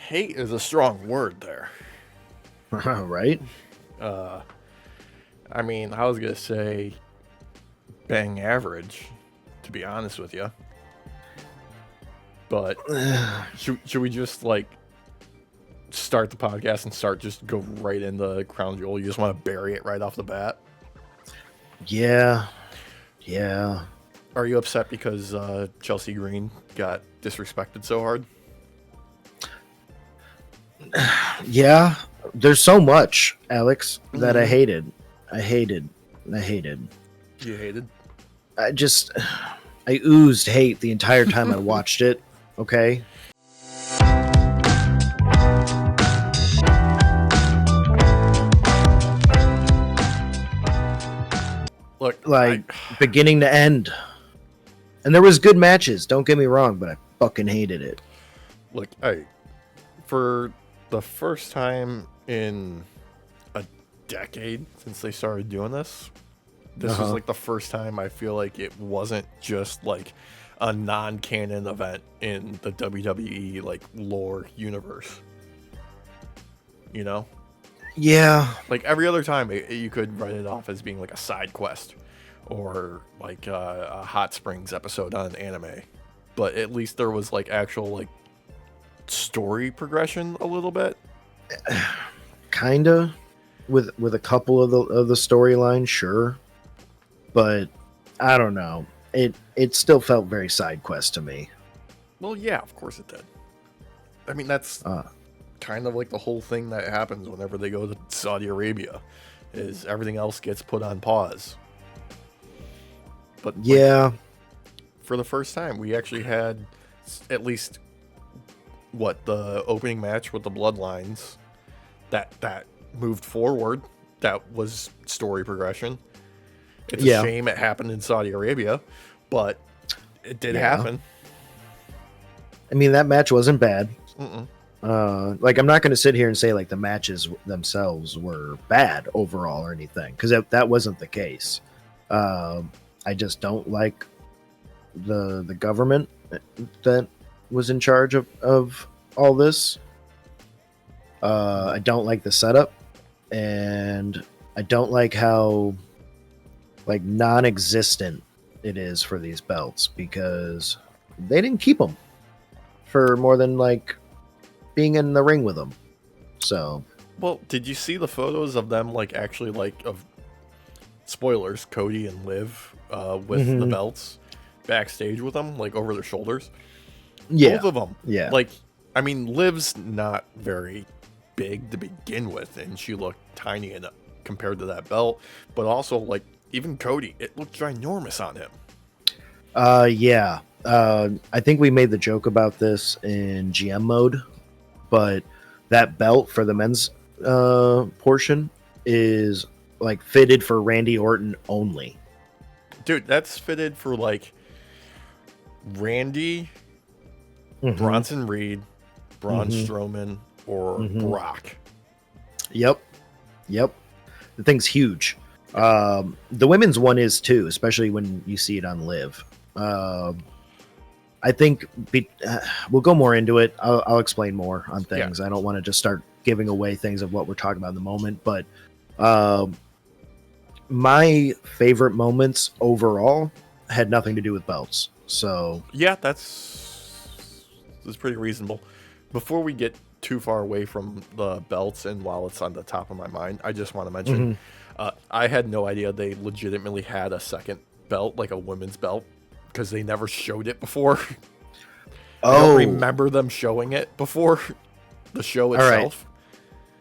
hate is a strong word there. Right? Uh, I mean, I was gonna say bang average, to be honest with you. But should we just like start the podcast and start just go right into Crown Jewel? You just want to bury it right off the bat? Yeah. Are you upset because Chelsea Green got disrespected so hard? Yeah. There's so much, Alex, that I hated. I hated. You hated? I oozed hate the entire time I watched it. Okay. Look, beginning to end. And there was good matches, don't get me wrong, but I fucking hated it. Look, for the first time in a decade since they started doing this, this was like the first time I feel like it wasn't just like a non-canon event in the WWE like lore universe. You know? Yeah. Like every other time you could write it off as being like a side quest or like a Hot Springs episode on an anime. But at least there was like actual like story progression a little bit. Kinda. With a couple of the storylines, sure. But I don't know. It still felt very side quest to me. Well, yeah, of course it did. I mean, that's kind of like the whole thing that happens whenever they go to Saudi Arabia, is everything else gets put on pause. But yeah, for the first time, we actually had at least the opening match with the Bloodlines that moved forward. That was story progression. It's a shame it happened in Saudi Arabia, but it did happen. I mean, that match wasn't bad. Like, I'm not going to sit here and say like the matches themselves were bad overall or anything, because that wasn't the case. I just don't like the government that was in charge of all this. I don't like the setup, and I don't like how like non-existent it is for these belts, because they didn't keep them for more than like being in the ring with them. So, well, did you see the photos of them like actually like of spoilers, Cody and Liv with the belts backstage with them, like over their shoulders? Yeah, both of them. Yeah, like I mean, Liv's not very big to begin with, and she looked tiny enough compared to that belt. But also, like even Cody, it looked ginormous on him. Yeah. I think we made the joke about this in GM mode, but that belt for the men's portion is like fitted for Randy Orton only. Dude, that's fitted for like Randy, Bronson Reed, Braun Strowman, or Brock. Yep. The thing's huge. The women's one is too, especially when you see it on Liv. I think we'll go more into it. I'll explain more on things. I don't want to just start giving away things of what we're talking about in the moment, but my favorite moments overall had nothing to do with belts. So yeah, that's pretty reasonable. Before we get too far away from the belts, and while it's on the top of my mind, I just want to mention I had no idea they legitimately had a second belt, like a women's belt, because they never showed it before. I don't remember them showing it before the show itself. All right.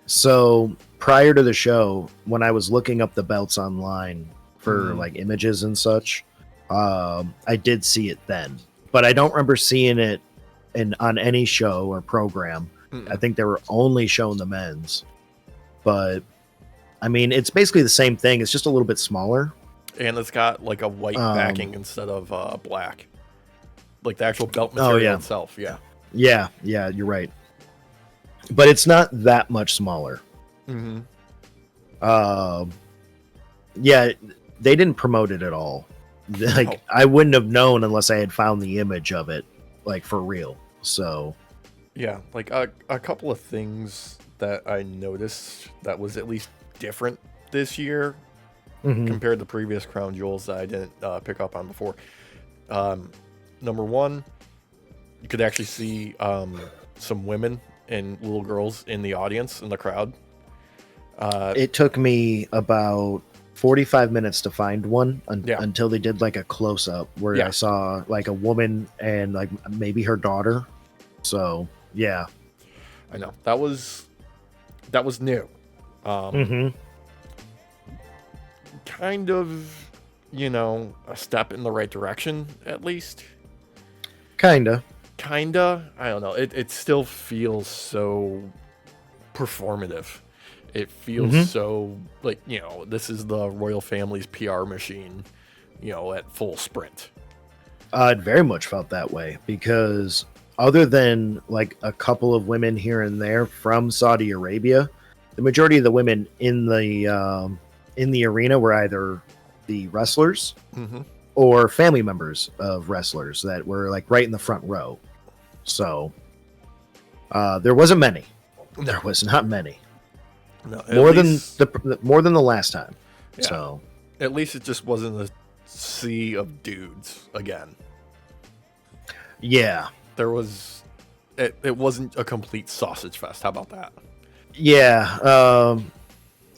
So prior to the show, when I was looking up the belts online for like images and such, I did see it then, but I don't remember seeing it on any show or program. I think they were only showing the men's, but I mean, it's basically the same thing. It's just a little bit smaller. And it's got like a white backing instead of black. Like the actual belt material itself. Yeah. Yeah, you're right. But it's not that much smaller. Yeah, they didn't promote it at all. Like, no. I wouldn't have known unless I had found the image of it, like for real. So Yeah, like a couple of things that I noticed that was at least different this year Hmm. compared to previous Crown Jewels that I didn't pick up on before. Um, Number one, you could actually see some women and little girls in the audience, in the crowd. Uh, It took me about 45 minutes to find one yeah, until they did like a close up where I yeah, saw like a woman and like maybe her daughter. So, yeah. I know. That was new. Um, Hmm. Kind of, a step in the right direction, at least. Kinda. Kinda. I don't know. It still feels so performative. It feels Hmm. so like, this is the royal family's PR machine, at full sprint. It very much felt that way because other than like a couple of women here and there from Saudi Arabia, the majority of the women in the arena were either the wrestlers Mm-hmm. or family members of wrestlers that were like right in the front row. So there wasn't many. There No, was not many. no. At More than least, the last time. yeah. So At least it just wasn't a sea of dudes again. yeah, There was, it wasn't a complete sausage fest. How about that? yeah.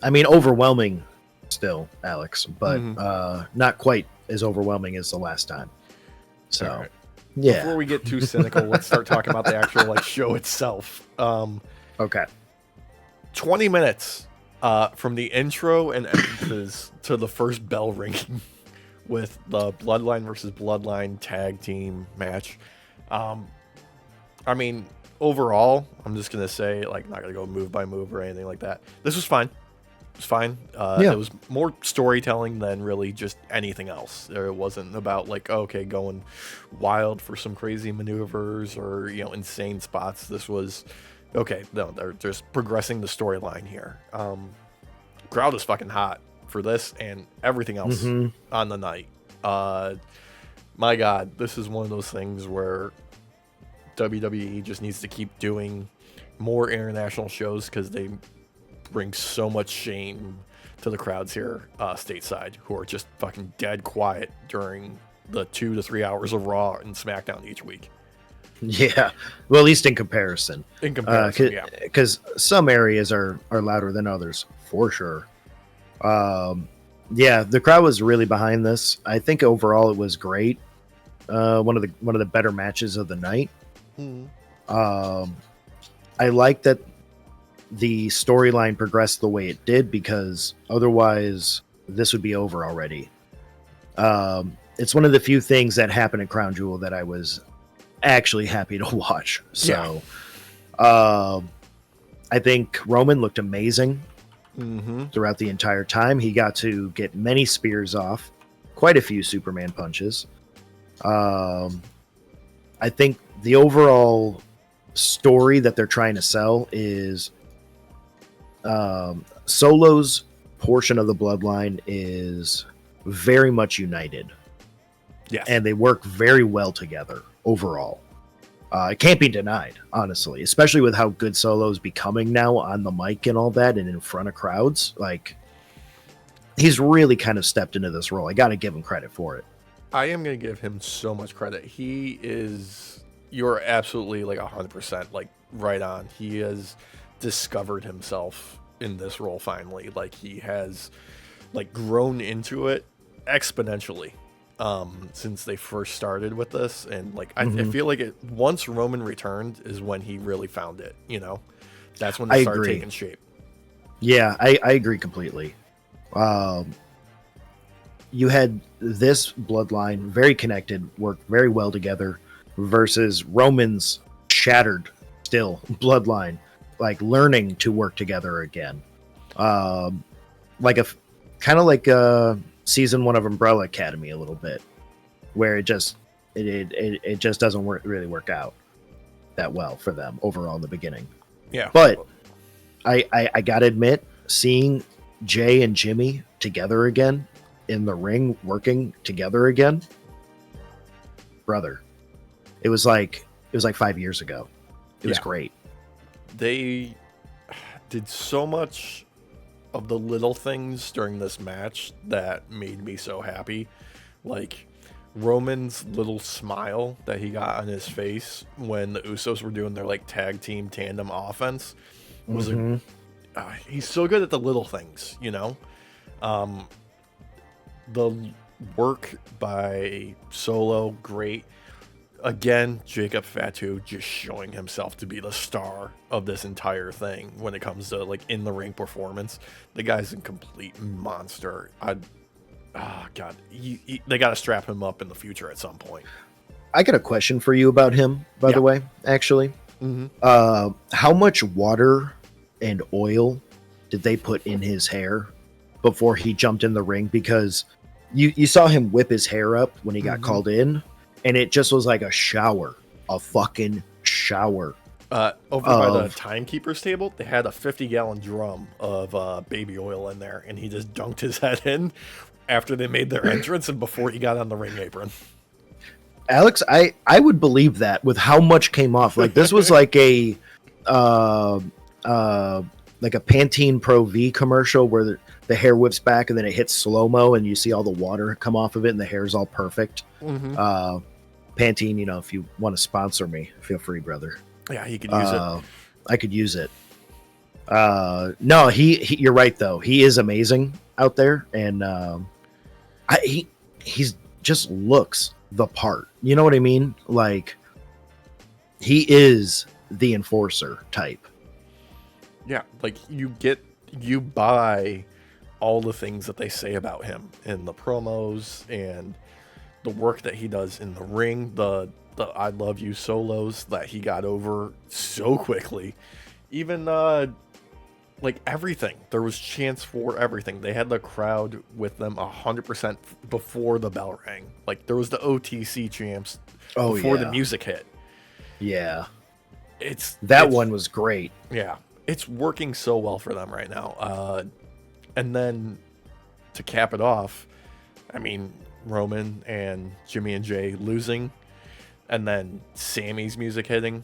I mean, overwhelming still, Alex, but Mm-hmm. not quite as overwhelming as the last time. All So right. yeah, Before we get too cynical, let's start talking about the actual like show itself. okay. 20 minutes from the intro and entrances to the first bell ringing with the Bloodline versus Bloodline tag team match. I mean, overall, I'm just gonna say, like, not gonna go move by move or anything like that. This was fine. It was fine. Yeah. It was more storytelling than really just anything else. It wasn't about like, okay, going wild for some crazy maneuvers or insane spots. This was okay. No, they're just progressing the storyline here. Crowd is fucking hot for this and everything else Hmm. on the night. My God, this is one of those things where WWE just needs to keep doing more international shows because they bring so much shame to the crowds here stateside who are just fucking dead quiet during the 2 to 3 hours of Raw and SmackDown each week. Yeah. Well, at least in comparison. In comparison, yeah. Because some areas are louder than others, for sure. Yeah, the crowd was really behind this. I think overall it was great. One of the better matches of the night. Mhm. I like that the storyline progressed the way it did because otherwise this would be over already. It's one of the few things that happened at Crown Jewel that I was actually happy to watch. So, I think Roman looked amazing Mm-hmm. throughout the entire time. He got to get many spears off, quite a few Superman punches. I think the overall story that they're trying to sell is Solo's portion of the bloodline is very much united, Yes. and they work very well together overall. It can't be denied, honestly, especially with how good Solo's becoming now on the mic and all that and in front of crowds. Like, he's really kind of stepped into this role. I got to give him credit for it. I am going to give him so much credit. You're absolutely like 100% like right on. He has discovered himself in this role finally. Like he has like grown into it exponentially since they first started with this. And like, I feel like once Roman returned is when he really found it, that's when it I started agree. taking shape. Yeah, I agree completely. You had this bloodline very connected, worked very well together, versus Roman's shattered still bloodline, like learning to work together again. Like a kind of like season 1 of Umbrella Academy a little bit, where it just doesn't really work out that well for them overall in the beginning. Yeah. But I gotta admit, seeing Jay and Jimmy together again in the ring, working together again, brother, it was like 5 years ago. It was great. They did so much of the little things during this match that made me so happy. Like Roman's little smile that he got on his face when the Usos were doing their like tag team tandem offense was he's so good at the little things, you know. The work by Solo, great. Again, Jacob Fatu just showing himself to be the star of this entire thing when it comes to like in the ring performance. The guy's a complete monster. God, they got to strap him up in the future at some point. I got a question for you about him, by the way, actually. How much water and oil did they put in his hair before he jumped in the ring? Because you saw him whip his hair up when he got called in, and it just was like a shower, a fucking shower. Over by the timekeeper's table, they had a 50-gallon drum of baby oil in there, and he just dunked his head in after they made their entrance and before he got on the ring apron. Alex, I would believe that with how much came off. Like this was like a Pantene Pro V commercial where the hair whips back and then it hits slow-mo and you see all the water come off of it and the hair's all perfect. Pantene, you know, if you want to sponsor me, feel free, brother. Yeah, he could use it. I could use it. No, he you're right though. He is amazing out there, and he's just looks the part. You know what I mean? Like he is the enforcer type. Yeah, like you buy all the things that they say about him in the promos and the work that he does in the ring, the I love you solos that he got over so quickly. Even like everything, there was chance for everything. They had the crowd with them 100% before the bell rang. Like there was the OTC champs before the music hit. Yeah, it's one was great. Yeah, it's working so well for them right now. And then to cap it off, I mean, Roman and Jimmy and Jay losing, and then Sammy's music hitting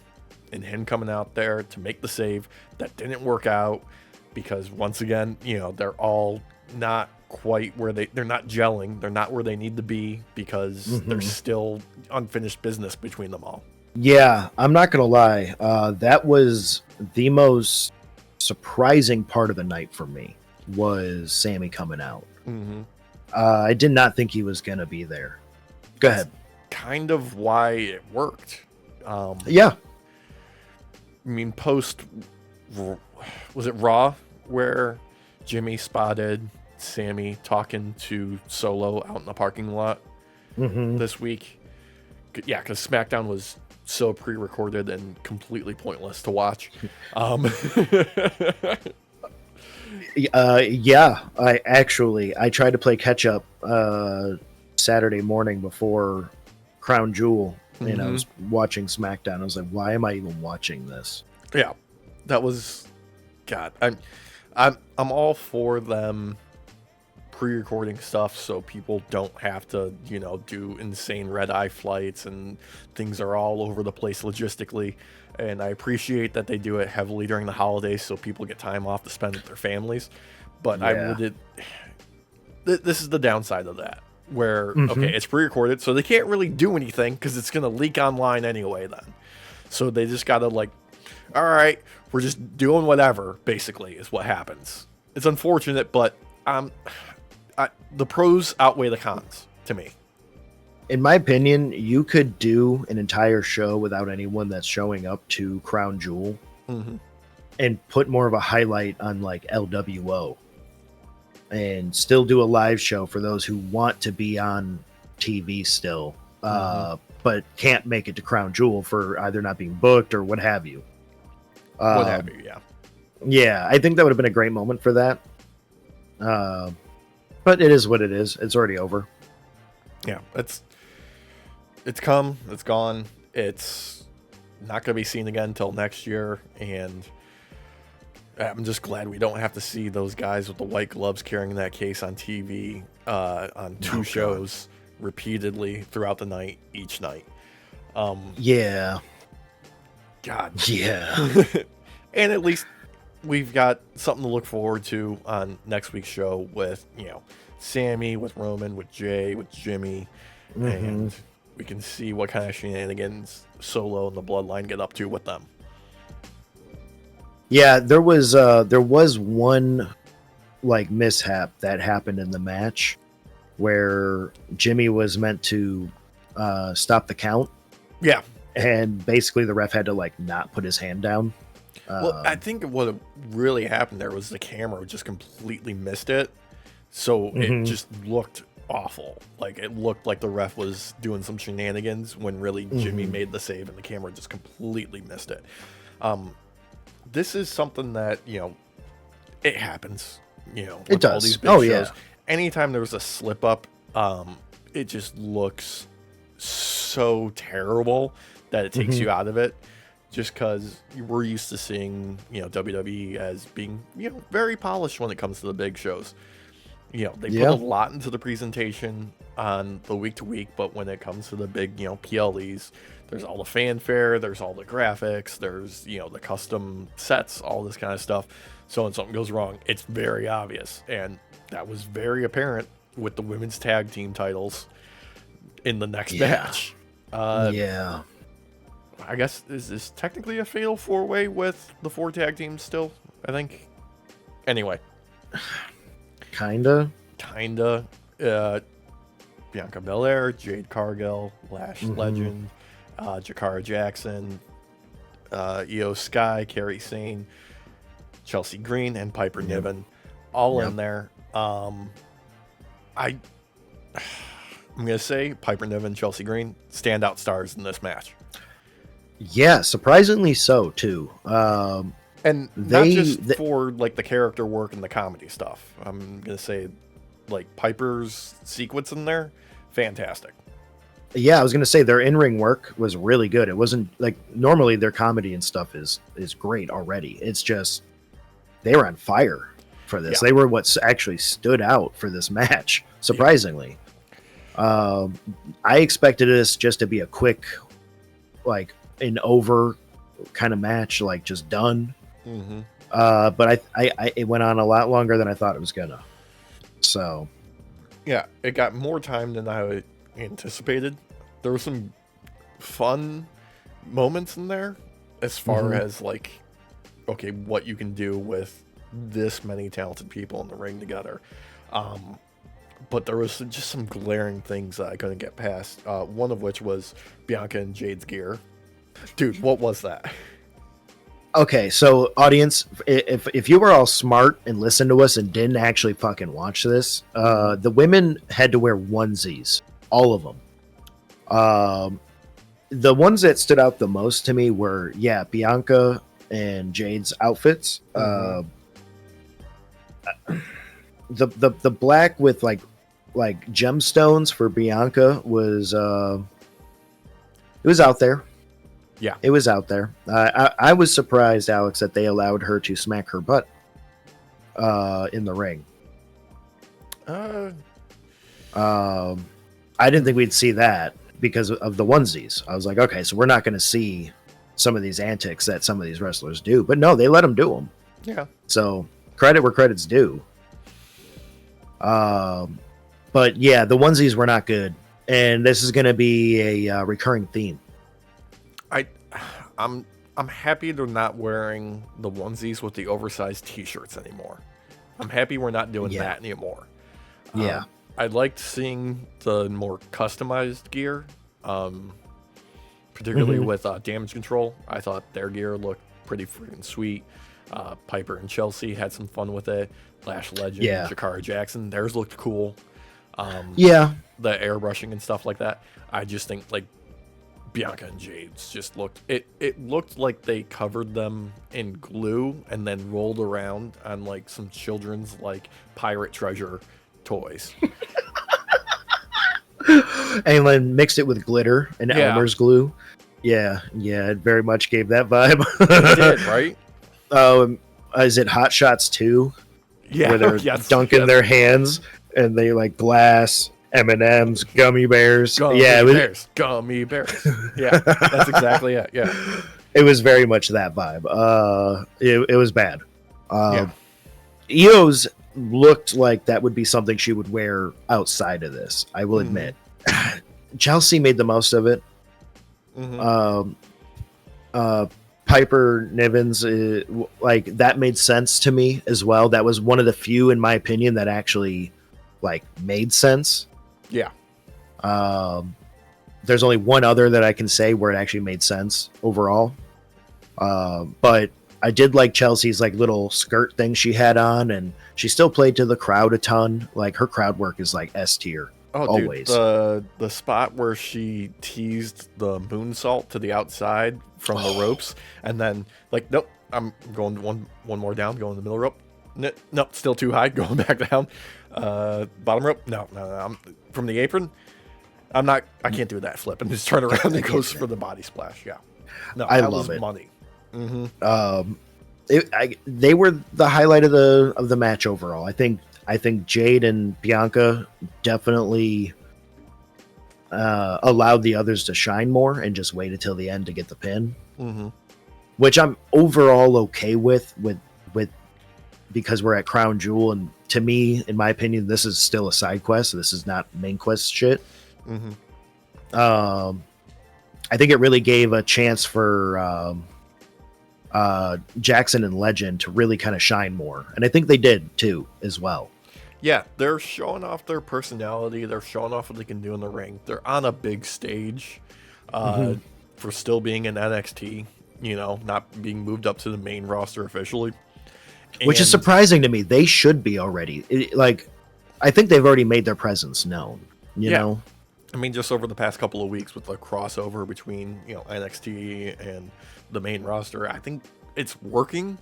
and him coming out there to make the save that didn't work out because once again, you know, they're all not quite where they're not gelling. They're not where they need to be because there's still unfinished business between them all. Yeah, I'm not going to lie. That was the most surprising part of the night for me was Sammy coming out. I did not think he was going to be there. Go ahead. Kind of why it worked. Yeah. I mean, was it Raw where Jimmy spotted Sammy talking to Solo out in the parking lot this week? Yeah, because SmackDown was so pre-recorded and completely pointless to watch. Yeah, I tried to play catch up Saturday morning before Crown Jewel, and I was watching SmackDown. I was like, why am I even watching this? Yeah, that was God. I'm all for them pre-recording stuff so people don't have to, you know, do insane red-eye flights and things are all over the place logistically. And I appreciate that they do it heavily during the holidays so people get time off to spend with their families. But this is the downside of that, where, okay, it's pre-recorded, so they can't really do anything because it's going to leak online anyway then. So they just got to like, all right, we're just doing whatever, basically, is what happens. It's unfortunate, but the pros outweigh the cons to me. In my opinion, you could do an entire show without anyone that's showing up to Crown Jewel and put more of a highlight on like LWO and still do a live show for those who want to be on TV still, but can't make it to Crown Jewel for either not being booked or what have you. Yeah, I think that would have been a great moment for that. But it is what it is. It's already over. Yeah, it's come, it's gone. It's not going to be seen again until next year, and I'm just glad we don't have to see those guys with the white gloves carrying that case on TV on two shows repeatedly throughout the night, each night. Yeah. God. Yeah. And at least we've got something to look forward to on next week's show with, Sammy, with Roman, with Jay, with Jimmy, and we can see what kind of shenanigans Solo and the Bloodline get up to with them. Yeah, there was one like mishap that happened in the match where Jimmy was meant to stop the count. Yeah. And basically the ref had to like not put his hand down. Well, I think what really happened there was the camera just completely missed it. So it just looked awful. Like, it looked like the ref was doing some shenanigans when really Jimmy made the save and the camera just completely missed it. This is something that, it happens, with it does. all these big shows. Yeah. Anytime there's a slip up, it just looks so terrible that it takes you out of it. Just because we're used to seeing, WWE as being, very polished when it comes to the big shows. They put a lot into the presentation on the week to week, but when it comes to the big, PLEs, there's all the fanfare, there's all the graphics, there's, the custom sets, all this kind of stuff. So when something goes wrong, it's very obvious. And that was very apparent with the women's tag team titles in the next match. I guess, is this technically a fatal 4-way with the 4 tag teams still, I think? Anyway. Kinda. Bianca Belair, Jade Cargill, Lash Legend, Jakara Jackson, Io Sky, Kairi Sane, Chelsea Green, and Piper Niven. All in there. I'm going to say Piper Niven, Chelsea Green, standout stars in this match. Yeah, surprisingly so too. And not just for like the character work and the comedy stuff. I'm gonna say, like, Piper's sequence in there, fantastic. Yeah, I was gonna say their in-ring work was really good. It wasn't like normally their comedy and stuff is great already. It's just they were on fire for this. They were what actually stood out for this match, surprisingly. I expected this just to be a quick, like, an over kind of match, like just done. But I it went on a lot longer than I thought it was gonna. So yeah, it got more time than I anticipated. There were some fun moments in there as far as like, okay, what you can do with this many talented people in the ring together. But there was just some glaring things that I couldn't get past. One of which was Bianca and Jade's gear. Dude, what was that? Okay, so audience, if you were all smart and listened to us and didn't actually fucking watch this, the women had to wear onesies, all of them. The ones that stood out the most to me were, Bianca and Jade's outfits. The black with like gemstones for Bianca was it was out there. Yeah, it was out there. I was surprised, Alex, that they allowed her to smack her butt in the ring. I didn't think we'd see that because of the onesies. I was like, okay, so we're not going to see some of these antics that some of these wrestlers do. But no, they let them do them. Yeah. So credit where credit's due. But yeah, the onesies were not good. And this is going to be a recurring theme. I'm happy they're not wearing the onesies with the oversized t-shirts anymore. I'm happy we're not doing that anymore. Yeah. I liked seeing the more customized gear, particularly with Damage Control. I thought their gear looked pretty freaking sweet. Piper and Chelsea had some fun with it. Lash Legend, Jakara Jackson, theirs looked cool. The airbrushing and stuff like that. I just think, like, Bianca and Jade's just looked, it looked like they covered them in glue and then rolled around on like some children's like pirate treasure toys. And then mixed it with glitter and Elmer's glue. Yeah, it very much gave that vibe. It did, right? Is it Hot Shots 2? Yeah, where they're dunking their hands and they like glass, M&Ms, gummy bears. Gummy bears. Yeah, that's exactly it. Yeah. It was very much that vibe. It was bad. Yeah. Io's looked like that would be something she would wear outside of this. I will admit. Chelsea made the most of it. Piper Nivens, like that made sense to me as well. That was one of the few, in my opinion, that actually like made sense. Yeah. There's only one other that I can say where it actually made sense overall. But I did like Chelsea's like little skirt thing she had on, and she still played to the crowd a ton. Like her crowd work is like S tier. Oh, always. Dude, the spot where she teased the moonsault to the outside from the ropes, and then like, nope, I'm going one more down, going the middle rope. Nope, still too high, going back down. Bottom rope, no, I'm from the apron. I can't do that flip and just turn around and goes for the body splash. Yeah, no, I love it. Money. They were the highlight of the match overall. I think Jade and Bianca definitely allowed the others to shine more and just wait until the end to get the pin, which I'm overall okay with because we're at Crown Jewel, and to me, in my opinion, this is still a side quest. This is not main quest shit. I think it really gave a chance for Jackson and Legend to really kind of shine more, and I think they did too as well. Yeah, they're showing off their personality. They're showing off what they can do in the ring. They're on a big stage for still being in NXT, not being moved up to the main roster officially. Which is surprising to me. They should be already. I think they've already made their presence known, you know? I mean, just over the past couple of weeks with the crossover between, NXT and the main roster, I think it's working.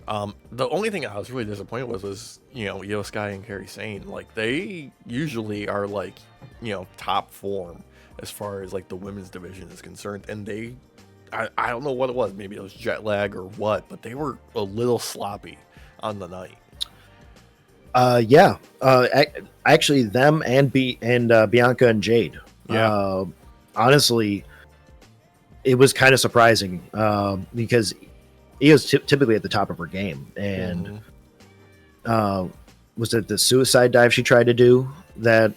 The only thing I was really disappointed with was, Io Sky and Kairi Sane. Like, they usually are, like, top form as far as, like, the women's division is concerned. And I don't know what it was. Maybe it was jet lag or what, but they were a little sloppy on the night. Actually, them and Bianca and Jade. Yeah. Honestly, it was kind of surprising because Io's typically at the top of her game, and was it the suicide dive she tried to do that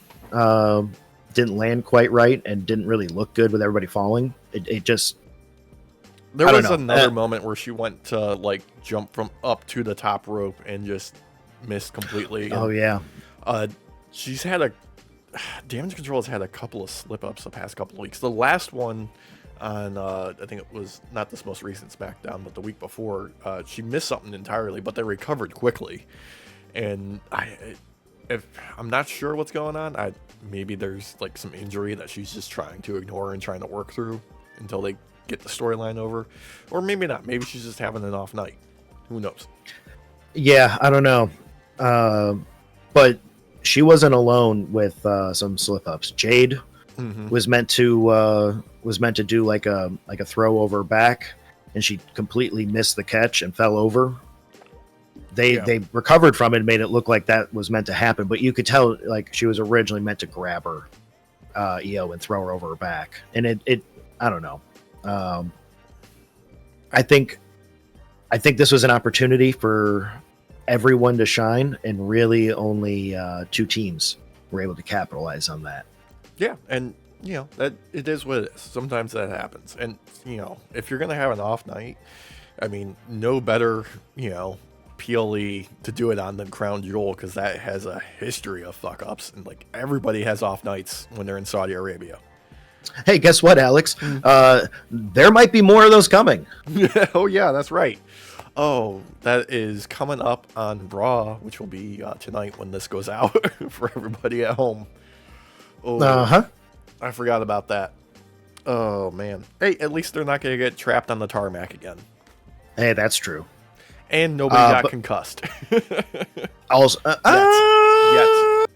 didn't land quite right and didn't really look good with everybody falling? It just. There was another moment where she went to like jump from up to the top rope and just missed completely. Oh yeah. She's had Damage Control has had a couple of slip ups the past couple of weeks. The last one on I think it was not this most recent SmackDown, but the week before, she missed something entirely, but they recovered quickly. And I'm not sure what's going on. Maybe there's like some injury that she's just trying to ignore and trying to work through until they get the storyline over, or maybe not. Maybe she's just having an off night. Who knows? Yeah, I don't know. But she wasn't alone with some slip ups. Jade was meant to do like a throw over back, and she completely missed the catch and fell over. They recovered from it and made it look like that was meant to happen, but you could tell like she was originally meant to grab her, Io, and throw her over her back, and it I don't know. I think this was an opportunity for everyone to shine, and really only 2 teams were able to capitalize on that. Yeah, and that it is what it is. Sometimes that happens, and if you're gonna have an off night, I mean, no better PLE to do it on than Crown Jewel, because that has a history of fuck ups, and like everybody has off nights when they're in Saudi Arabia. Hey, guess what, Alex? There might be more of those coming. Oh, yeah, that's right. Oh, that is coming up on Raw, which will be tonight when this goes out for everybody at home. Oh, I forgot about that. Oh, man. Hey, at least they're not going to get trapped on the tarmac again. Hey, that's true. And nobody got concussed. Also, yet.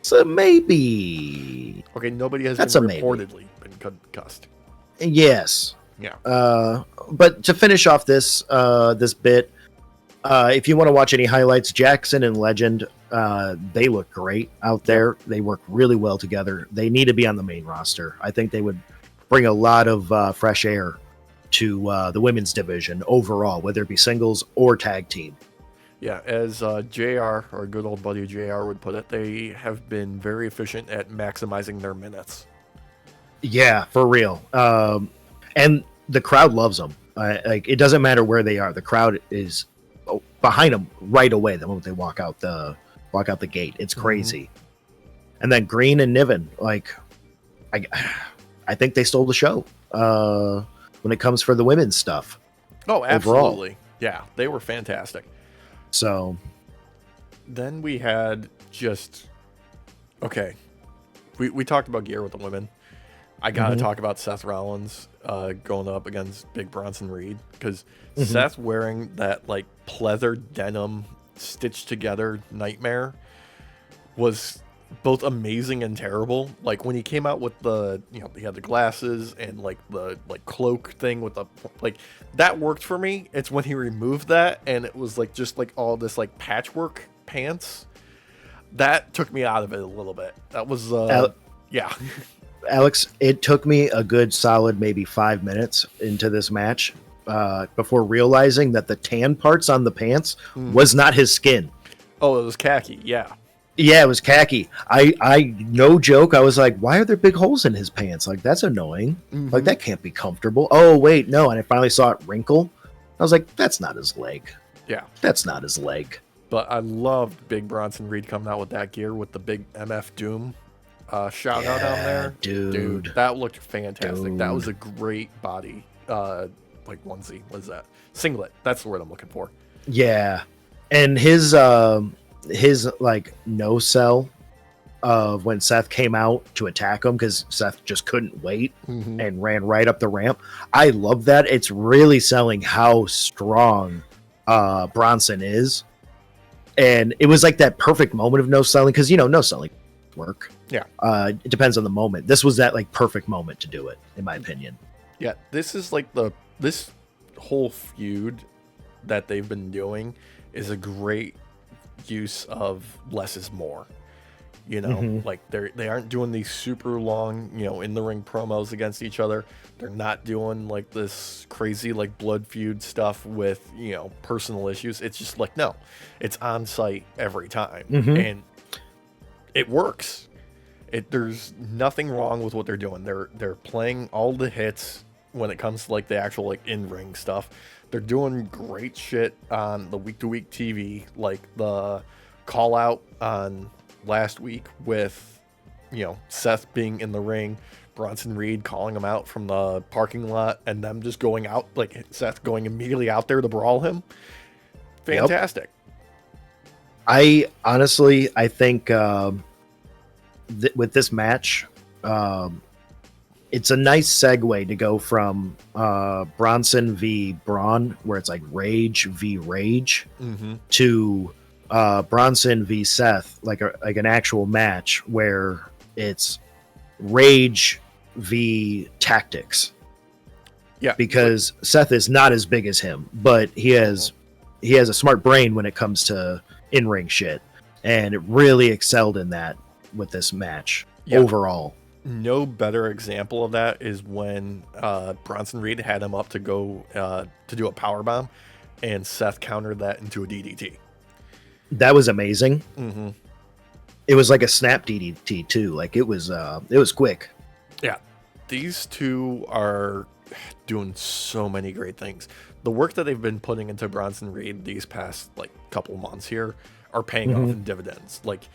So maybe. Okay, nobody has reportedly been concussed. Yes. Yeah. But to finish off this bit, if you want to watch any highlights, Jackson and Legend, they look great out there. They work really well together. They need to be on the main roster. I think they would bring a lot of fresh air to the women's division overall, whether it be singles or tag team. Yeah, as JR, our good old buddy JR would put it, they have been very efficient at maximizing their minutes. Yeah, for real. And the crowd loves them. Like, it doesn't matter where they are. The crowd is behind them right away the moment they walk out the gate. It's crazy. Mm-hmm. And then Green and Niven, like, I think they stole the show when it comes for the women's stuff. Oh, absolutely. Overall. Yeah, they were fantastic. So then we had just, okay, we talked about gear with the women. I got to talk about Seth Rollins going up against Big Bronson Reed, because Seth wearing that like pleather denim stitched together nightmare was both amazing and terrible. Like when he came out with the, you know, he had the glasses and like the like cloak thing with the, like, that worked for me. It's when he removed that and it was like just like all this like patchwork pants that took me out of it a little bit. That was yeah. Alex, it took me a good solid maybe 5 minutes into this match before realizing that the tan parts on the pants was not his skin. Oh, it was khaki. Yeah. Yeah, it was khaki. I no joke. I was like, why are there big holes in his pants? Like, that's annoying. Like, that can't be comfortable. Oh, wait, no. And I finally saw it wrinkle. I was like, that's not his leg. Yeah. That's not his leg. But I loved Big Bronson Reed coming out with that gear with the big MF Doom shout out on there. Dude, that looked fantastic. Dude. That was a great body, like onesie. What is that? Singlet. That's the word I'm looking for. Yeah. And his like no sell of when Seth came out to attack him, because Seth just couldn't wait and ran right up the ramp. I love that. It's really selling how strong Bronson is. And it was like that perfect moment of no selling, because, you know, no selling work. Yeah. It depends on the moment. This was that like perfect moment to do it, in my opinion. Yeah, this is like this whole feud that they've been doing is a great use of less is more. You know, like they aren't doing these super long, you know, in the ring promos against each other. They're not doing like this crazy like blood feud stuff with, you know, personal issues. It's just like, no, it's on site every time, and it works. There's nothing wrong with what they're doing. They're playing all the hits when it comes to like the actual like in ring stuff. They're doing great shit on the week-to-week TV, like the call out on last week with, you know, Seth being in the ring, Bronson Reed calling him out from the parking lot, and them just going out, like Seth going immediately out there to brawl him. Fantastic. Yep. I think with this match, it's a nice segue to go from Bronson v. Braun, where it's like Rage v. Rage, to Bronson v. Seth, like an actual match where it's Rage v. Tactics. Yeah, because Seth is not as big as him, but he has a smart brain when it comes to in-ring shit, and it really excelled in that with this match overall. No better example of that is when Bronson Reed had him up to go to do a powerbomb, and Seth countered that into a DDT. That was amazing. It was like a snap DDT too. Like it was quick. Yeah, these two are doing so many great things. The work that they've been putting into Bronson Reed these past like couple months here are paying off in dividends. Like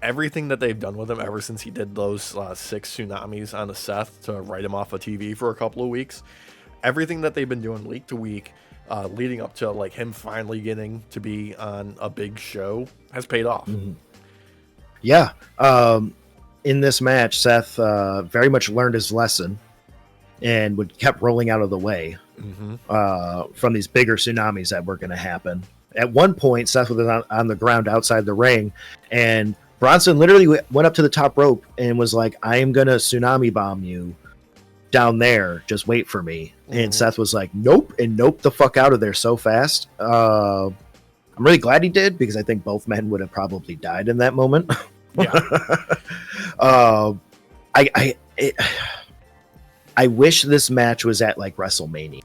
everything that they've done with him ever since he did those 6 tsunamis on the Seth to write him off of TV for a couple of weeks, everything that they've been doing week to week, leading up to like him finally getting to be on a big show, has paid off. Yeah. In this match, Seth very much learned his lesson and kept rolling out of the way from these bigger tsunamis that were going to happen. At one point, Seth was on the ground outside the ring, and Bronson literally went up to the top rope and was like, I am going to tsunami bomb you down there. Just wait for me. And Seth was like, nope, and nope the fuck out of there so fast. I'm really glad he did, because I think both men would have probably died in that moment. I wish this match was at like WrestleMania.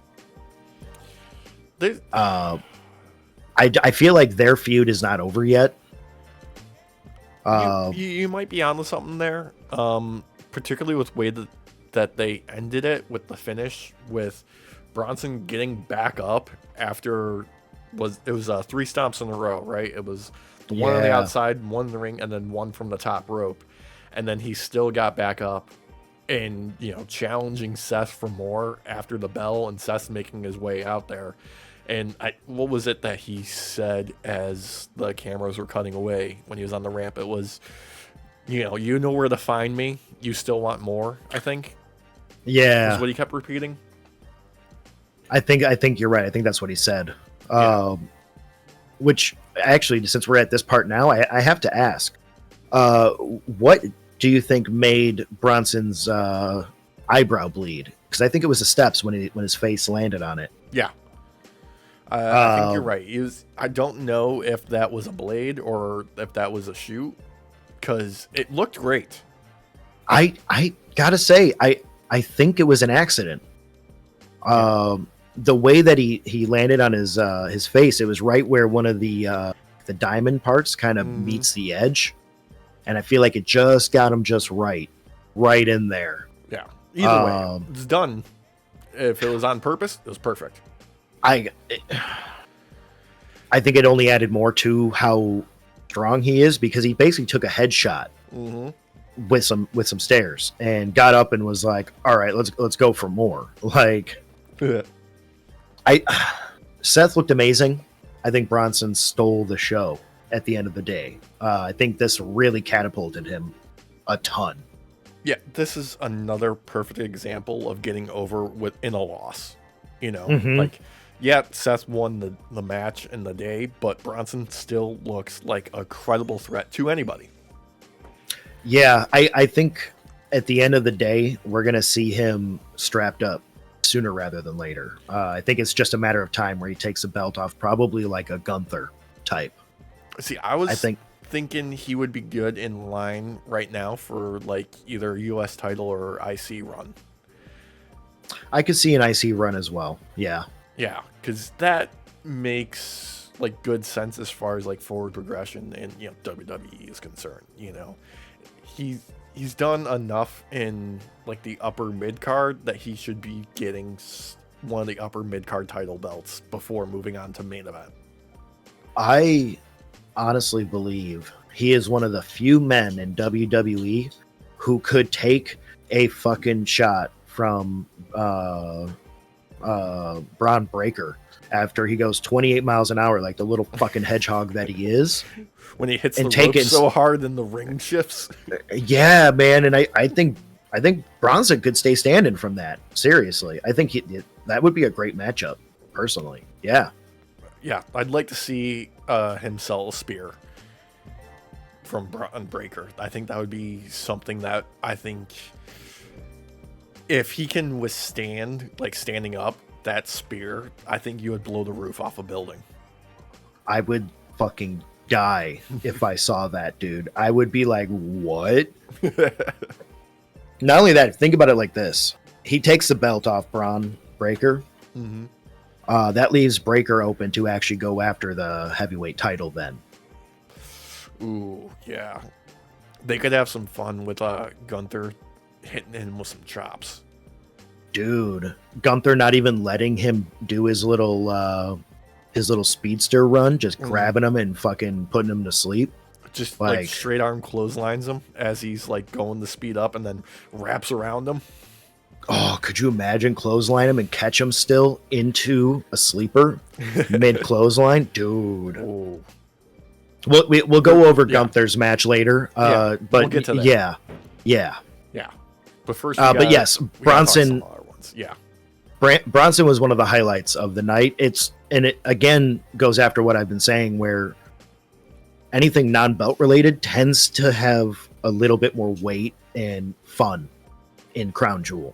I feel like their feud is not over yet. You might be onto something there, particularly with the way that they ended it with the finish with Bronson getting back up after it was 3 stomps in a row, right? It was the one on the outside, one in the ring, and then one from the top rope, and then he still got back up and challenging Seth for more after the bell, and Seth's making his way out there. And what was it that he said as the cameras were cutting away when he was on the ramp? It was, you know where to find me. You still want more, I think. Yeah. Is what he kept repeating. I think you're right. I think that's what he said. Yeah. Which, actually, since we're at this part now, I have to ask. What do you think made Bronson's eyebrow bleed? Because I think it was the steps when his face landed on it. Yeah. I think you're right. I don't know if that was a blade or if that was a shoot, because it looked great. I gotta say, I think it was an accident. The way that he landed on his face, it was right where one of the diamond parts kind of meets the edge, and I feel like it just got him just right in there. Yeah. Either way, it's done. If it was on purpose, it was perfect. I think it only added more to how strong he is, because he basically took a headshot with some stairs and got up and was like, "All right, let's go for more." Like, Seth looked amazing. I think Bronson stole the show at the end of the day. I think this really catapulted him a ton. Yeah, this is another perfect example of getting over in a loss. Like. Yeah, Seth won the match in the day, but Bronson still looks like a credible threat to anybody. Yeah, I think at the end of the day, we're going to see him strapped up sooner rather than later. I think it's just a matter of time where he takes the belt off, probably like a Gunther type. See, I was thinking he would be good in line right now for like either US title or IC run. I could see an IC run as well, yeah. Yeah, because that makes like good sense as far as like forward progression and WWE is concerned. He's done enough in like the upper mid card that he should be getting one of the upper mid card title belts before moving on to main event. I honestly believe he is one of the few men in WWE who could take a fucking shot from Braun Breaker after he goes 28 miles an hour like the little fucking hedgehog that he is. When he hits the rope so hard and the ring shifts. Yeah, man, and I think Bronson could stay standing from that. Seriously, I think that would be a great matchup. Personally, yeah. Yeah, I'd like to see him sell a spear from Braun Breaker. I think that would be something that I think, if he can withstand like standing up that spear, I think you would blow the roof off a building. I would fucking die if I saw that, dude. I would be like, what? Not only that, think about it like this. He takes the belt off Braun Breaker. That leaves Breaker open to actually go after the heavyweight title then. Ooh, yeah. They could have some fun with Gunther hitting him with some chops. Dude, Gunther not even letting him do his little speedster run, just grabbing him and fucking putting him to sleep. Just like straight arm clotheslines him as he's like going to speed up and then wraps around him. Oh, could you imagine clothesline him and catch him still into a sleeper mid clothesline? Dude. Ooh. We'll go over Gunther's match later. But we'll get to that. Yeah. But first, but yes, Bronson. Yeah. Bronson was one of the highlights of the night. It again goes after what I've been saying, where anything non-belt related tends to have a little bit more weight and fun in Crown Jewel,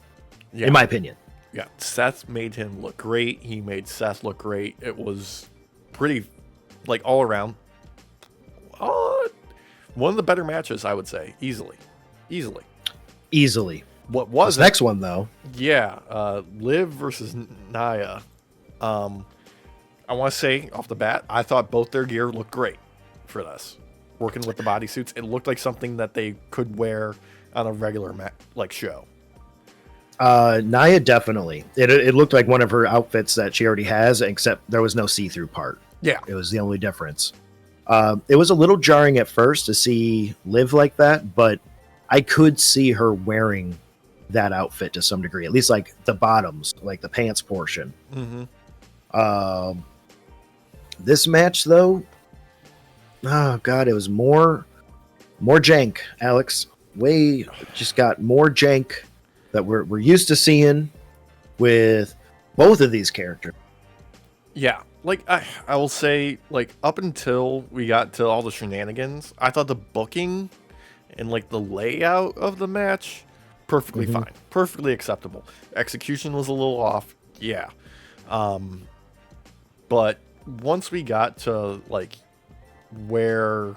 in my opinion. Yeah, Seth made him look great. He made Seth look great. It was pretty, like, all around. One of the better matches, I would say, easily. What was this next one though? Yeah, Liv versus Nia. I want to say off the bat, I thought both their gear looked great for this. Working with the bodysuits, it looked like something that they could wear on a regular show. Nia definitely. It looked like one of her outfits that she already has, except there was no see-through part. Yeah, it was the only difference. It was a little jarring at first to see Liv like that, but I could see her wearing that outfit to some degree, at least like the bottoms, like the pants portion. Mm-hmm. This match though, oh god, it was more jank, Alex. Just got more jank that we're used to seeing with both of these characters. Yeah, like I will say, like up until we got to all the shenanigans, I thought the booking and like the layout of the match perfectly fine, perfectly acceptable. Execution was a little off, yeah. But once we got to like where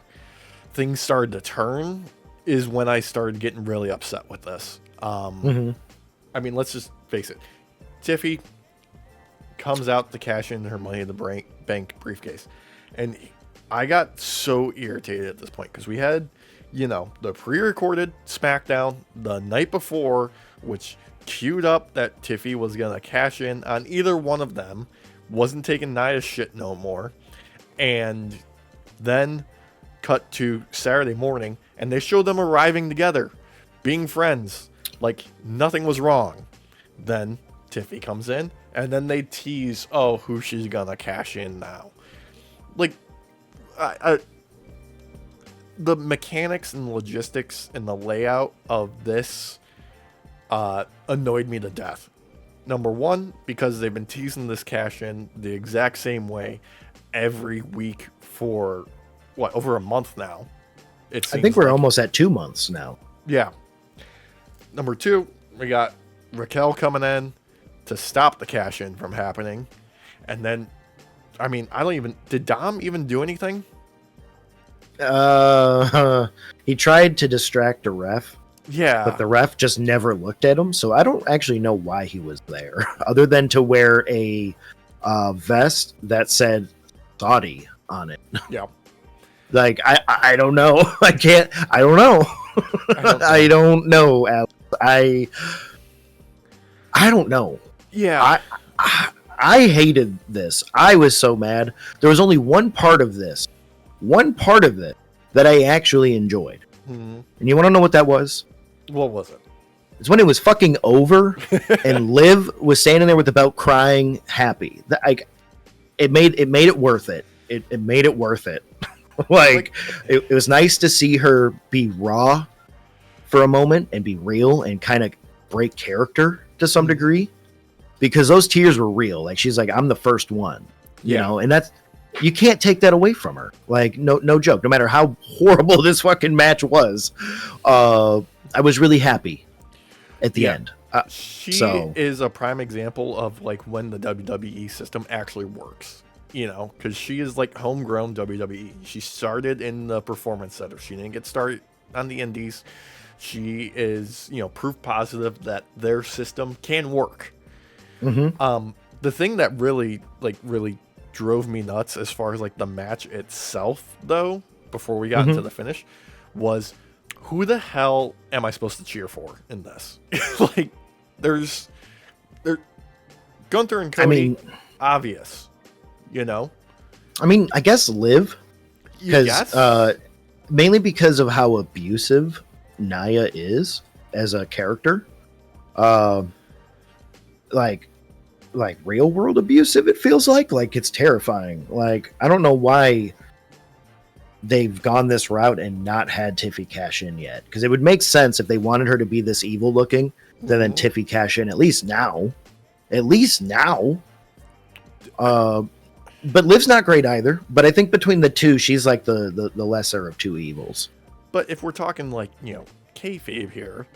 things started to turn is when I started getting really upset with this. I mean, let's just face it. Tiffy comes out to cash in her Money in the Bank briefcase. And I got so irritated at this point because we had, the pre-recorded SmackDown the night before, which queued up that Tiffy was going to cash in on either one of them, wasn't taking Nia's shit no more. And then cut to Saturday morning, and they showed them arriving together, being friends, like nothing was wrong. Then Tiffy comes in, and then they tease, who she's gonna cash in now. Like, the mechanics and logistics and the layout of this annoyed me to death. Number one, because they've been teasing this cash in the exact same way every week for over a month now. I think we're almost at 2 months now. Yeah. Number two, we got Raquel coming in to stop the cash in from happening. And then, I mean, did Dom even do anything? He tried to distract a ref. Yeah. But the ref just never looked at him. So I don't actually know why he was there other than to wear a vest that said Saudi on it. Yeah. Like, I don't know. I don't know. I don't know, Alex. I don't know. Yeah. I hated this. I was so mad. There was only one part of it that I actually enjoyed. Mm-hmm. And you want to know what that was? What was it? It's when it was fucking over and Liv was standing there with the belt crying happy. It made it worth it. It made it worth it. It was nice to see her be raw for a moment and be real and kind of break character to some degree, because those tears were real. Like, she's like, I'm the first one, you know, and that's, you can't take that away from her. Like, no joke. No matter how horrible this fucking match was, I was really happy at the end. She is a prime example of like when the WWE system actually works, because she is like homegrown WWE. She started in the performance center. She didn't get started on the indies. She is, proof positive that their system can work. The thing that really drove me nuts as far as like the match itself, though, before we got into the finish, was who the hell am I supposed to cheer for in this? Like, there's Gunther and Cody, obvious, I guess Liv, because mainly because of how abusive Nia is as a character, like real world abusive. It feels like it's terrifying. Like, I don't know why they've gone this route and not had Tiffy cash in yet, because it would make sense if they wanted her to be this evil looking, then Tiffy cash in at least now. But Liv's not great either, but I think between the two, she's like the lesser of two evils. But if we're talking like, kayfabe here,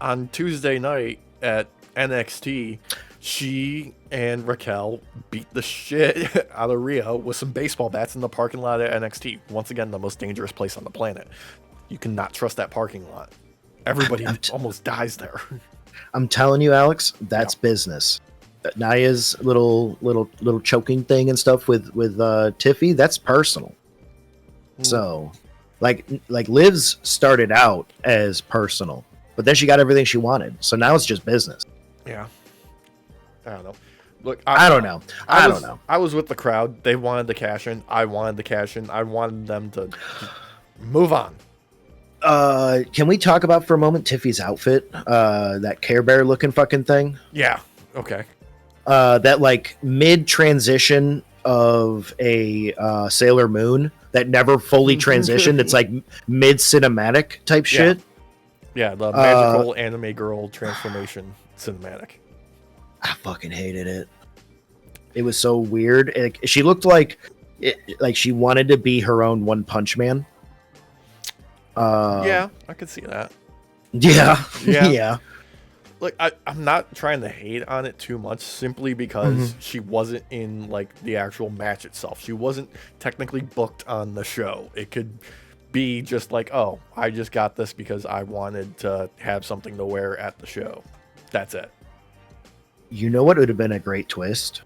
on Tuesday night at NXT, she and Raquel beat the shit out of Rhea with some baseball bats in the parking lot at NXT. Once again, the most dangerous place on the planet. You cannot trust that parking lot. Everybody almost dies there. I'm telling you, Alex, that's business. Naya's little choking thing and stuff with Tiffy, that's personal. So, like Liv's started out as personal, but then she got everything she wanted. So now it's just business. Yeah. I don't know. Look, I don't know. I don't know. I was with the crowd. They wanted the cash in. I wanted the cash in. I wanted them to move on. Can we talk about for a moment Tiffy's outfit? That Care Bear looking fucking thing. Yeah. Okay. That like mid transition of a Sailor Moon that never fully transitioned. It's like mid cinematic type shit. Yeah, the magical anime girl transformation cinematic. I fucking hated it. It was so weird. She looked like she wanted to be her own One Punch Man. Yeah, I could see that. Yeah. Yeah. Look, I'm not trying to hate on it too much, simply because she wasn't in like the actual match itself. She wasn't technically booked on the show. It could be just like, oh, I just got this because I wanted to have something to wear at the show. That's it. You know what would have been a great twist?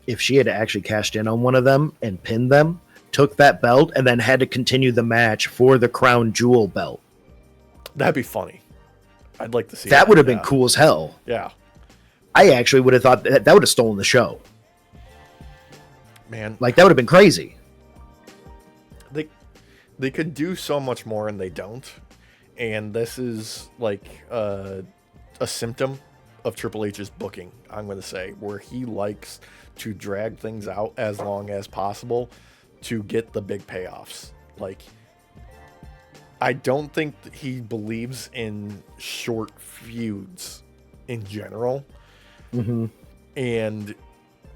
If she had actually cashed in on one of them and pinned them, took that belt, and then had to continue the match for the crown jewel belt. That'd be funny. I'd like to see that. Would have been cool as hell. Yeah. I actually would have thought that would have stolen the show. Man. Like, that would have been crazy. They could do so much more, and they don't. And this is like a symptom of Triple H's booking, I'm going to say, where he likes to drag things out as long as possible to get the big payoffs. Like, I don't think that he believes in short feuds in general. And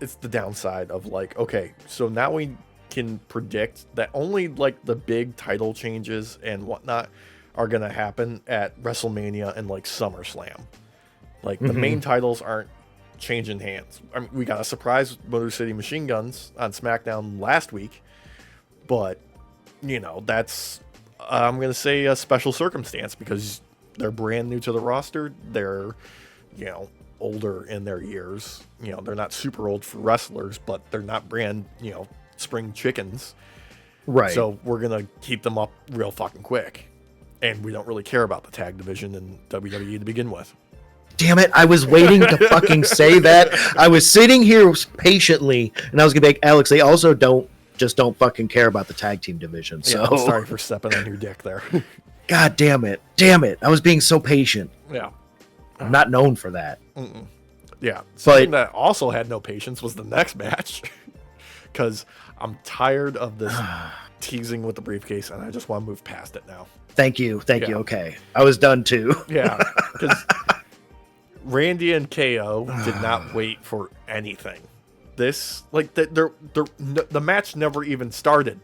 it's the downside of like, okay, so now we can predict that only like the big title changes and whatnot are going to happen at WrestleMania and like SummerSlam. Like, the main titles aren't changing hands. I mean, we got a surprise Motor City Machine Guns on SmackDown last week, but, you know, that's, I'm going to say, a special circumstance because they're brand new to the roster. They're, you know, older in their years. You know, they're not super old for wrestlers, but they're not brand, you know, spring chickens. Right. So we're going to keep them up real fucking quick. And we don't really care about the tag division in WWE to begin with. Damn it, I was waiting to fucking say that. I was sitting here patiently, and I was going to be like, Alex, they also don't fucking care about the tag team division. So yeah, I'm sorry for stepping on your dick there. God damn it. Damn it. I was being so patient. Yeah. I'm not known for that. Yeah. Something that also had no patience was the next match. Because I'm tired of this teasing with the briefcase, and I just want to move past it now. Thank you. You. Okay. I was done too. Yeah. Because Randy and KO did not wait for anything. This, like, the match never even started.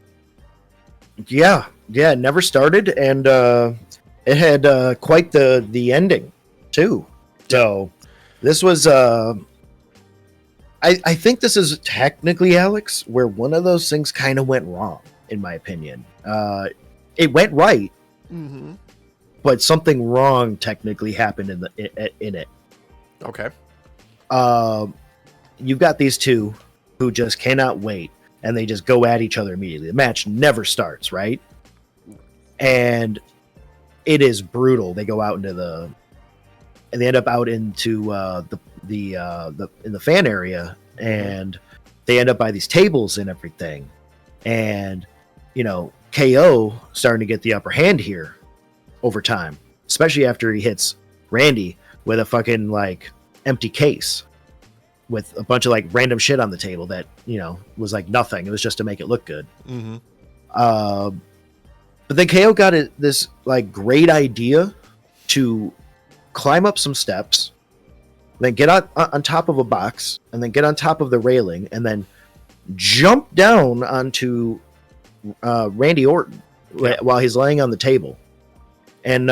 Yeah, it never started, and it had quite the ending too. So this was I think this is technically, Alex, where one of those things kind of went wrong, in my opinion. It went right, but something wrong technically happened in it. Okay. You've got these two who just cannot wait, and they just go at each other immediately. The match never starts, right? And it is brutal. They go out into and they end up out into in the fan area, and they end up by these tables and everything. And, you know, KO starting to get the upper hand here over time, especially after he hits Randy with a fucking like empty case with a bunch of like random shit on the table that, you know, was like nothing. It was just to make it look good. But then KO got this like great idea to climb up some steps, then get on top of a box, and then get on top of the railing, and then jump down onto Randy Orton while he's laying on the table. And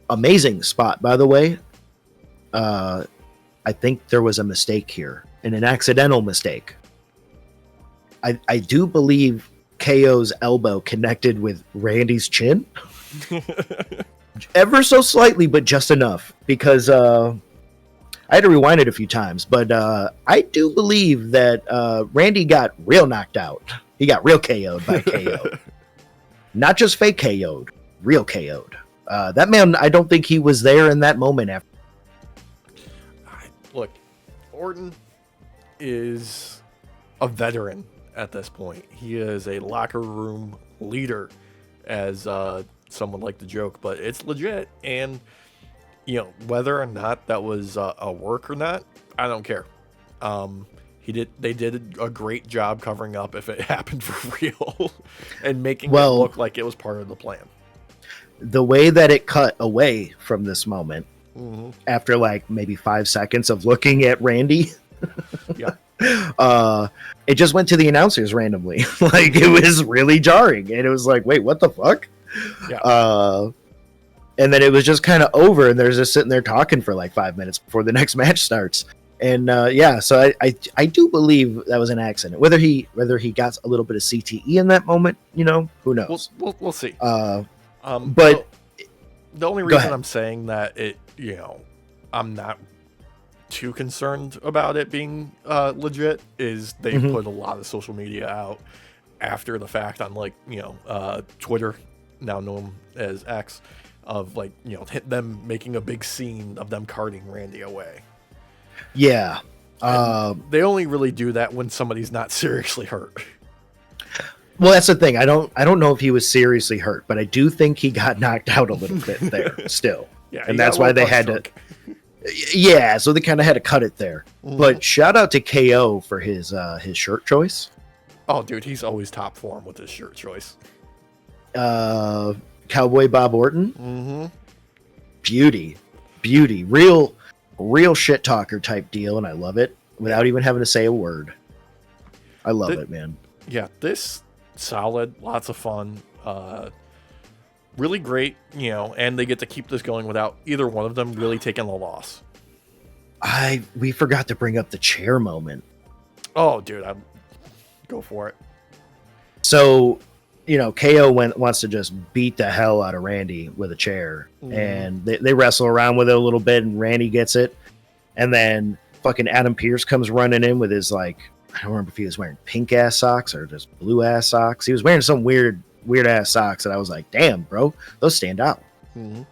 amazing spot, by the way. I think there was a mistake here, and an accidental mistake. I do believe KO's elbow connected with Randy's chin. Ever so slightly, but just enough, because I had to rewind it a few times, but I do believe that Randy got real knocked out. He got real KO'd by KO. Not just fake KO'd, real KO'd. That man, I don't think he was there in that moment. After. Look, Orton is a veteran at this point. He is a locker room leader, as some would like to joke, but it's legit. And, you know, whether or not that was a work or not, I don't care. They did a great job covering up if it happened for real and making it look like it was part of the plan. The way that it cut away from this moment, after like maybe 5 seconds of looking at Randy, yeah, it just went to the announcers randomly. Like, it was really jarring, and it was like, wait, what the fuck? Yeah. And then it was just kind of over, and they're just sitting there talking for like 5 minutes before the next match starts. And so I do believe that was an accident. Whether he got a little bit of CTE in that moment, you know, who knows? We'll see. But the only reason I'm saying that I'm not too concerned about it being legit is they put a lot of social media out after the fact on Twitter, now known as X, of them making a big scene of them carting Randy away. Yeah. They only really do that when somebody's not seriously hurt. Well, that's the thing. I don't know if he was seriously hurt, but I do think he got knocked out a little bit there still. Yeah, and that's why they had to. Yeah, so they kind of had to cut it there. But shout out to KO for his shirt choice. Oh, dude, he's always top form with his shirt choice. Cowboy Bob Orton. Beauty, real shit talker type deal, and I love it without even having to say a word. I love it, man. Yeah, this solid, lots of fun, really great, and they get to keep this going without either one of them really taking the loss. We forgot to bring up the chair moment. Oh, dude, go for it. So, KO wants to just beat the hell out of Randy with a chair, and they wrestle around with it a little bit, and Randy gets it, and then fucking Adam Pearce comes running in with his, like, I don't remember if he was wearing pink ass socks or just blue ass socks. He was wearing some weird ass socks, and I was like, damn, bro, those stand out. And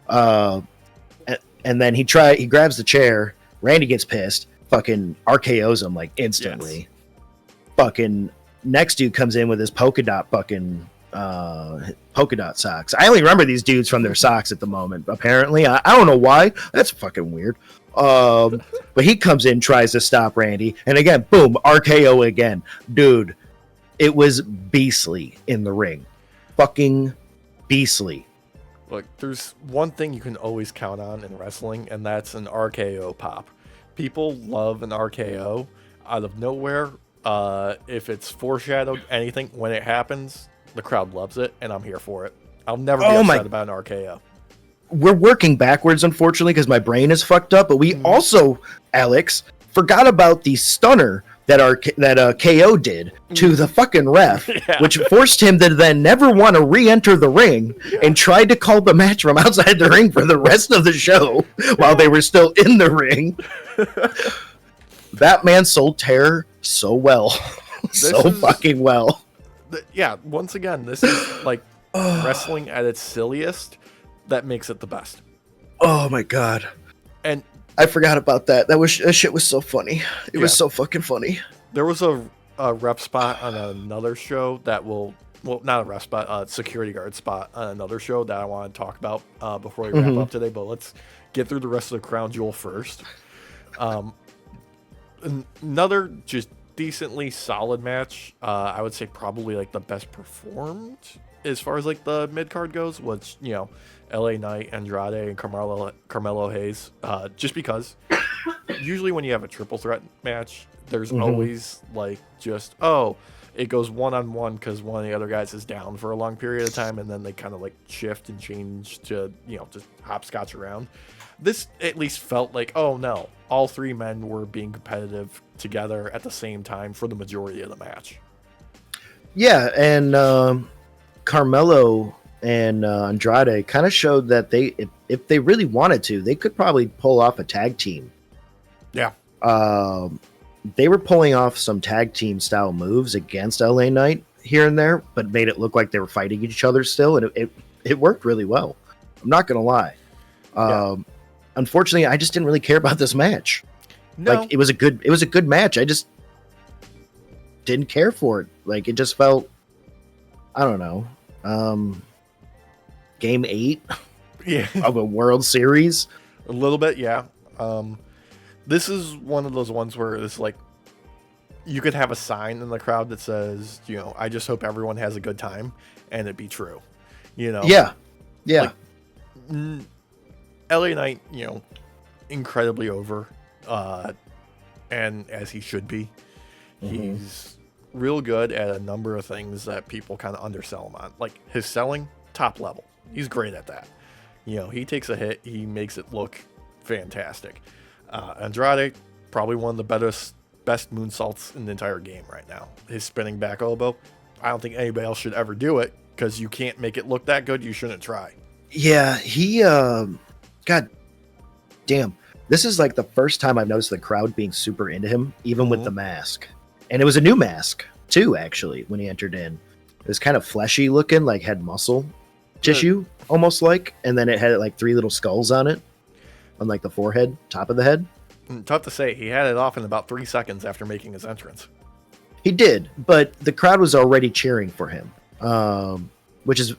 then he grabs the chair. Randy gets pissed, fucking RKO's him like instantly. Yes. Fucking next dude comes in with his polka dot socks. I only remember these dudes from their socks at the moment. Apparently, I don't know why. That's fucking weird. But he comes in, tries to stop Randy, and again, boom, RKO again. Dude, it was beastly in the ring. Fucking beastly. Look, there's one thing you can always count on in wrestling, and that's an RKO pop. People love an RKO out of nowhere. If it's foreshadowed anything, when it happens, the crowd loves it, and I'm here for it. I'll never be upset about an RKO. We're working backwards, unfortunately, because my brain is fucked up. But we also, Alex, forgot about the stunner that KO did to the fucking ref, which forced him to then never want to re-enter the ring and tried to call the match from outside the ring for the rest of the show while they were still in the ring. That man sold terror so well. Fucking well. Once again, this is like wrestling at its silliest. That makes it the best. Oh my god! And I forgot about that. That shit was so funny. It was so fucking funny. There was a ref spot on another show that not a ref spot, a security guard spot on another show that I want to talk about before we wrap up today. But let's get through the rest of the crown jewel first. Another just decently solid match. I would say probably like the best performed as far as like the mid card goes, which LA Knight, Andrade, and Carmelo Hayes. Just because usually when you have a triple threat match, there's always like it goes one-on-one because one of the other guys is down for a long period of time, and then they kind of like shift and change to just hopscotch around. This at least felt like, oh no, all three men were being competitive together at the same time for the majority of the match. Yeah, and Carmelo and Andrade kind of showed that if they really wanted to, they could probably pull off a tag team. Yeah. They were pulling off some tag team style moves against LA Knight here and there, but made it look like they were fighting each other still, and it worked really well. I'm not gonna lie. Unfortunately, I just didn't really care about this match. No. Like it was a good match. I just didn't care for it. Like it just felt, I don't know, game 8 of a World Series. A little bit, yeah. This is one of those ones where it's like you could have a sign in the crowd that says, I just hope everyone has a good time, and it be true. Yeah. Like, LA Knight, incredibly over, and as he should be. He's real good at a number of things that people kind of undersell him on. Like his selling, top level. He's great at that. He takes a hit, he makes it look fantastic. Andrade, probably one of the best moonsaults in the entire game right now. His spinning back elbow, I don't think anybody else should ever do it, because you can't make it look that good. You shouldn't try. Yeah, he, God damn. This is like the first time I've noticed the crowd being super into him, even with the mask. And it was a new mask, too, actually, when he entered in. It was kind of fleshy looking, like had muscle tissue, almost like. And then it had like 3 little skulls on it, on like the forehead, top of the head. Tough to say. He had it off in about 3 seconds after making his entrance. He did, but the crowd was already cheering for him, which is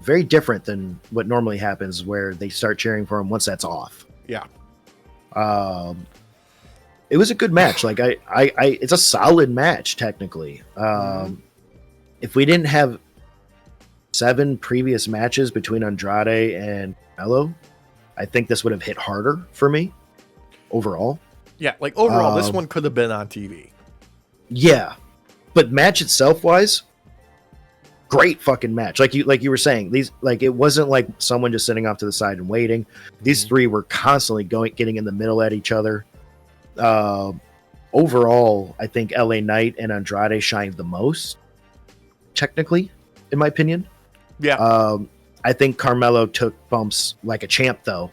very different than what normally happens, where they start cheering for him once that's off. Yeah. It was a good match. Like it's a solid match technically. If we didn't have 7 previous matches between Andrade and Melo, I think this would have hit harder for me overall. Yeah, like overall, this one could have been on TV. Yeah, but match itself wise, great fucking match. Like you were saying, these, like, it wasn't like someone just sitting off to the side and waiting. These 3 were constantly getting in the middle at each other. Overall, I think LA Knight and Andrade shined the most, technically, in my opinion. Yeah. I think Carmelo took bumps like a champ, though,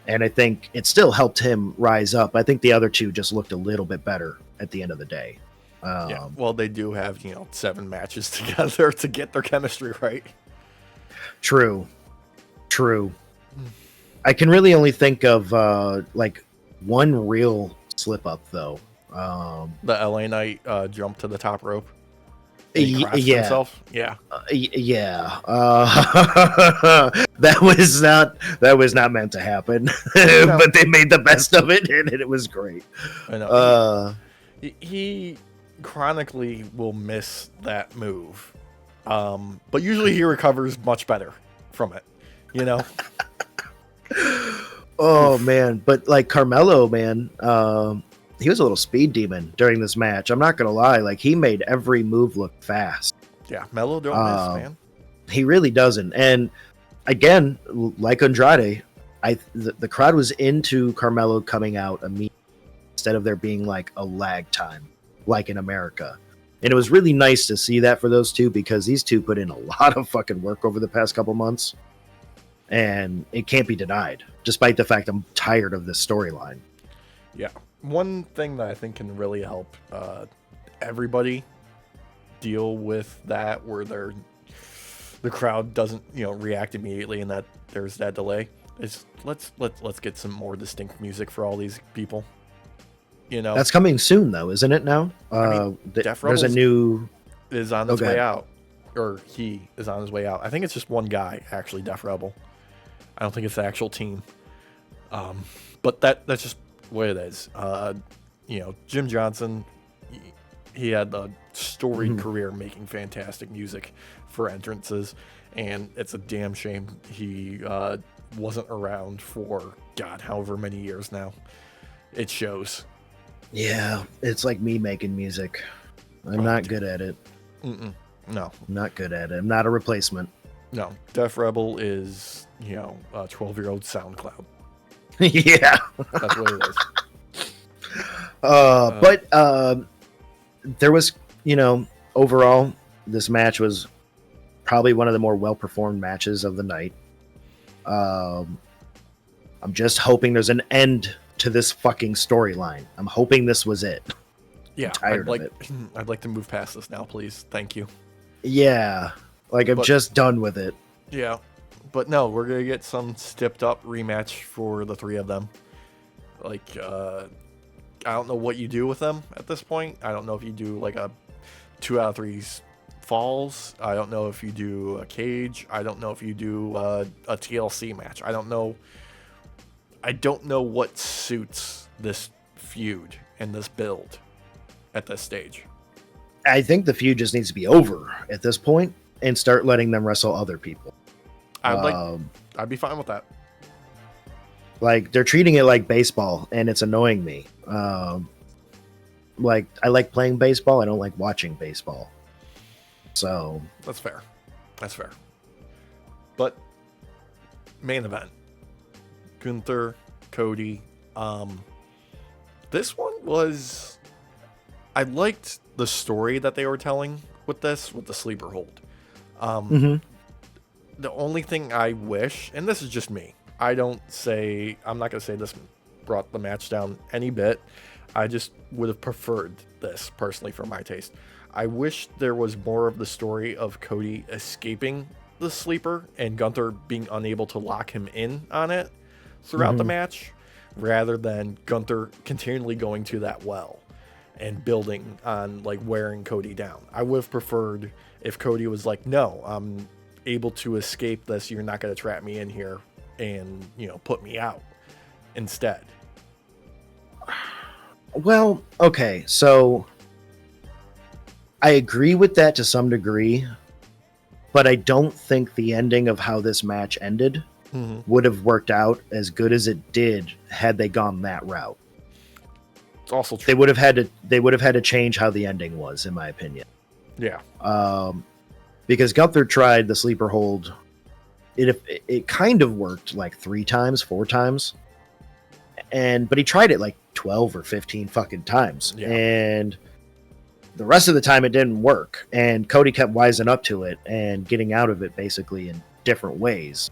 and I think it still helped him rise up. I think the other 2 just looked a little bit better at the end of the day. Yeah. Well, they do have 7 matches together to get their chemistry right. True. I can really only think of like one real slip up, though. The LA Knight jump to the top rope. Yeah. Himself. Yeah. Yeah. That was not meant to happen, but they made the best of it, and it was great. I know. He chronically will miss that move, but usually he recovers much better from it. Oh man, but like Carmelo, man, he was a little speed demon during this match. I'm not gonna lie, like he made every move look fast. Yeah, Melo don't miss, man. He really doesn't. And again, like Andrade, the crowd was into Carmelo coming out immediately instead of there being like a lag time, like in America. And it was really nice to see that for those 2, because these 2 put in a lot of fucking work over the past couple months. And it can't be denied, despite the fact I'm tired of this storyline. Yeah. One thing that I think can really help everybody deal with that, where the crowd doesn't react immediately and that there's that delay, is let's get some more distinct music for all these people. That's coming soon, though, isn't it? Now there's a new is on his way out, or he is on his way out. I think it's just one guy, actually, Def Rebel. I don't think it's the actual team. But that's just what it is. Jim Johnson, he had a storied career making fantastic music for entrances, and it's a damn shame he wasn't around for however many years now. It shows. Yeah, it's like me making music. I'm not good at it. No, I'm not good at it. I'm not a replacement. No, Def Rebel is a 12-year-old SoundCloud. Yeah, that's what it is. But there was, overall, this match was probably one of the more well-performed matches of the night. I'm just hoping there's an end to this fucking storyline. I'm hoping this was it. Yeah, I'm tired of it. I'd like to move past this now, please. Thank you. Yeah, like I'm just done with it. Yeah, but no, we're gonna get some stepped up rematch for the three of them. Like, I don't know what you do with them at this point. I don't know if you do like a 2 out of 3 falls. I don't know if you do a cage. I don't know if you do a TLC match. I don't know what suits this feud and this build at this stage. I think the feud just needs to be over at this point and start letting them wrestle other people. I'd be fine with that. Like, they're treating it like baseball, and it's annoying me. Like, I like playing baseball. I don't like watching baseball. So That's fair. But main event. Gunther, Cody. This one was... I liked the story that they were telling with the sleeper hold. The only thing I wish, and this is just me, I'm not going to say this brought the match down any bit. I just would have preferred this, personally, for my taste. I wish there was more of the story of Cody escaping the sleeper and Gunther being unable to lock him in on it throughout the match, rather than Gunther continually going to that well and building on, like, wearing Cody down. I would have preferred if Cody was like, no, I'm able to escape this. You're not going to trap me in here and, put me out instead. Well, okay, so I agree with that to some degree, but I don't think the ending of how this match ended would have worked out as good as it did had they gone that route. It's also true. They would have had to change how the ending was, in my opinion. Yeah. Because Gunther tried the sleeper hold. It kind of worked like 4 times. But he tried it like 12 or 15 fucking times. Yeah. And the rest of the time it didn't work. And Cody kept wising up to it and getting out of it basically in different ways.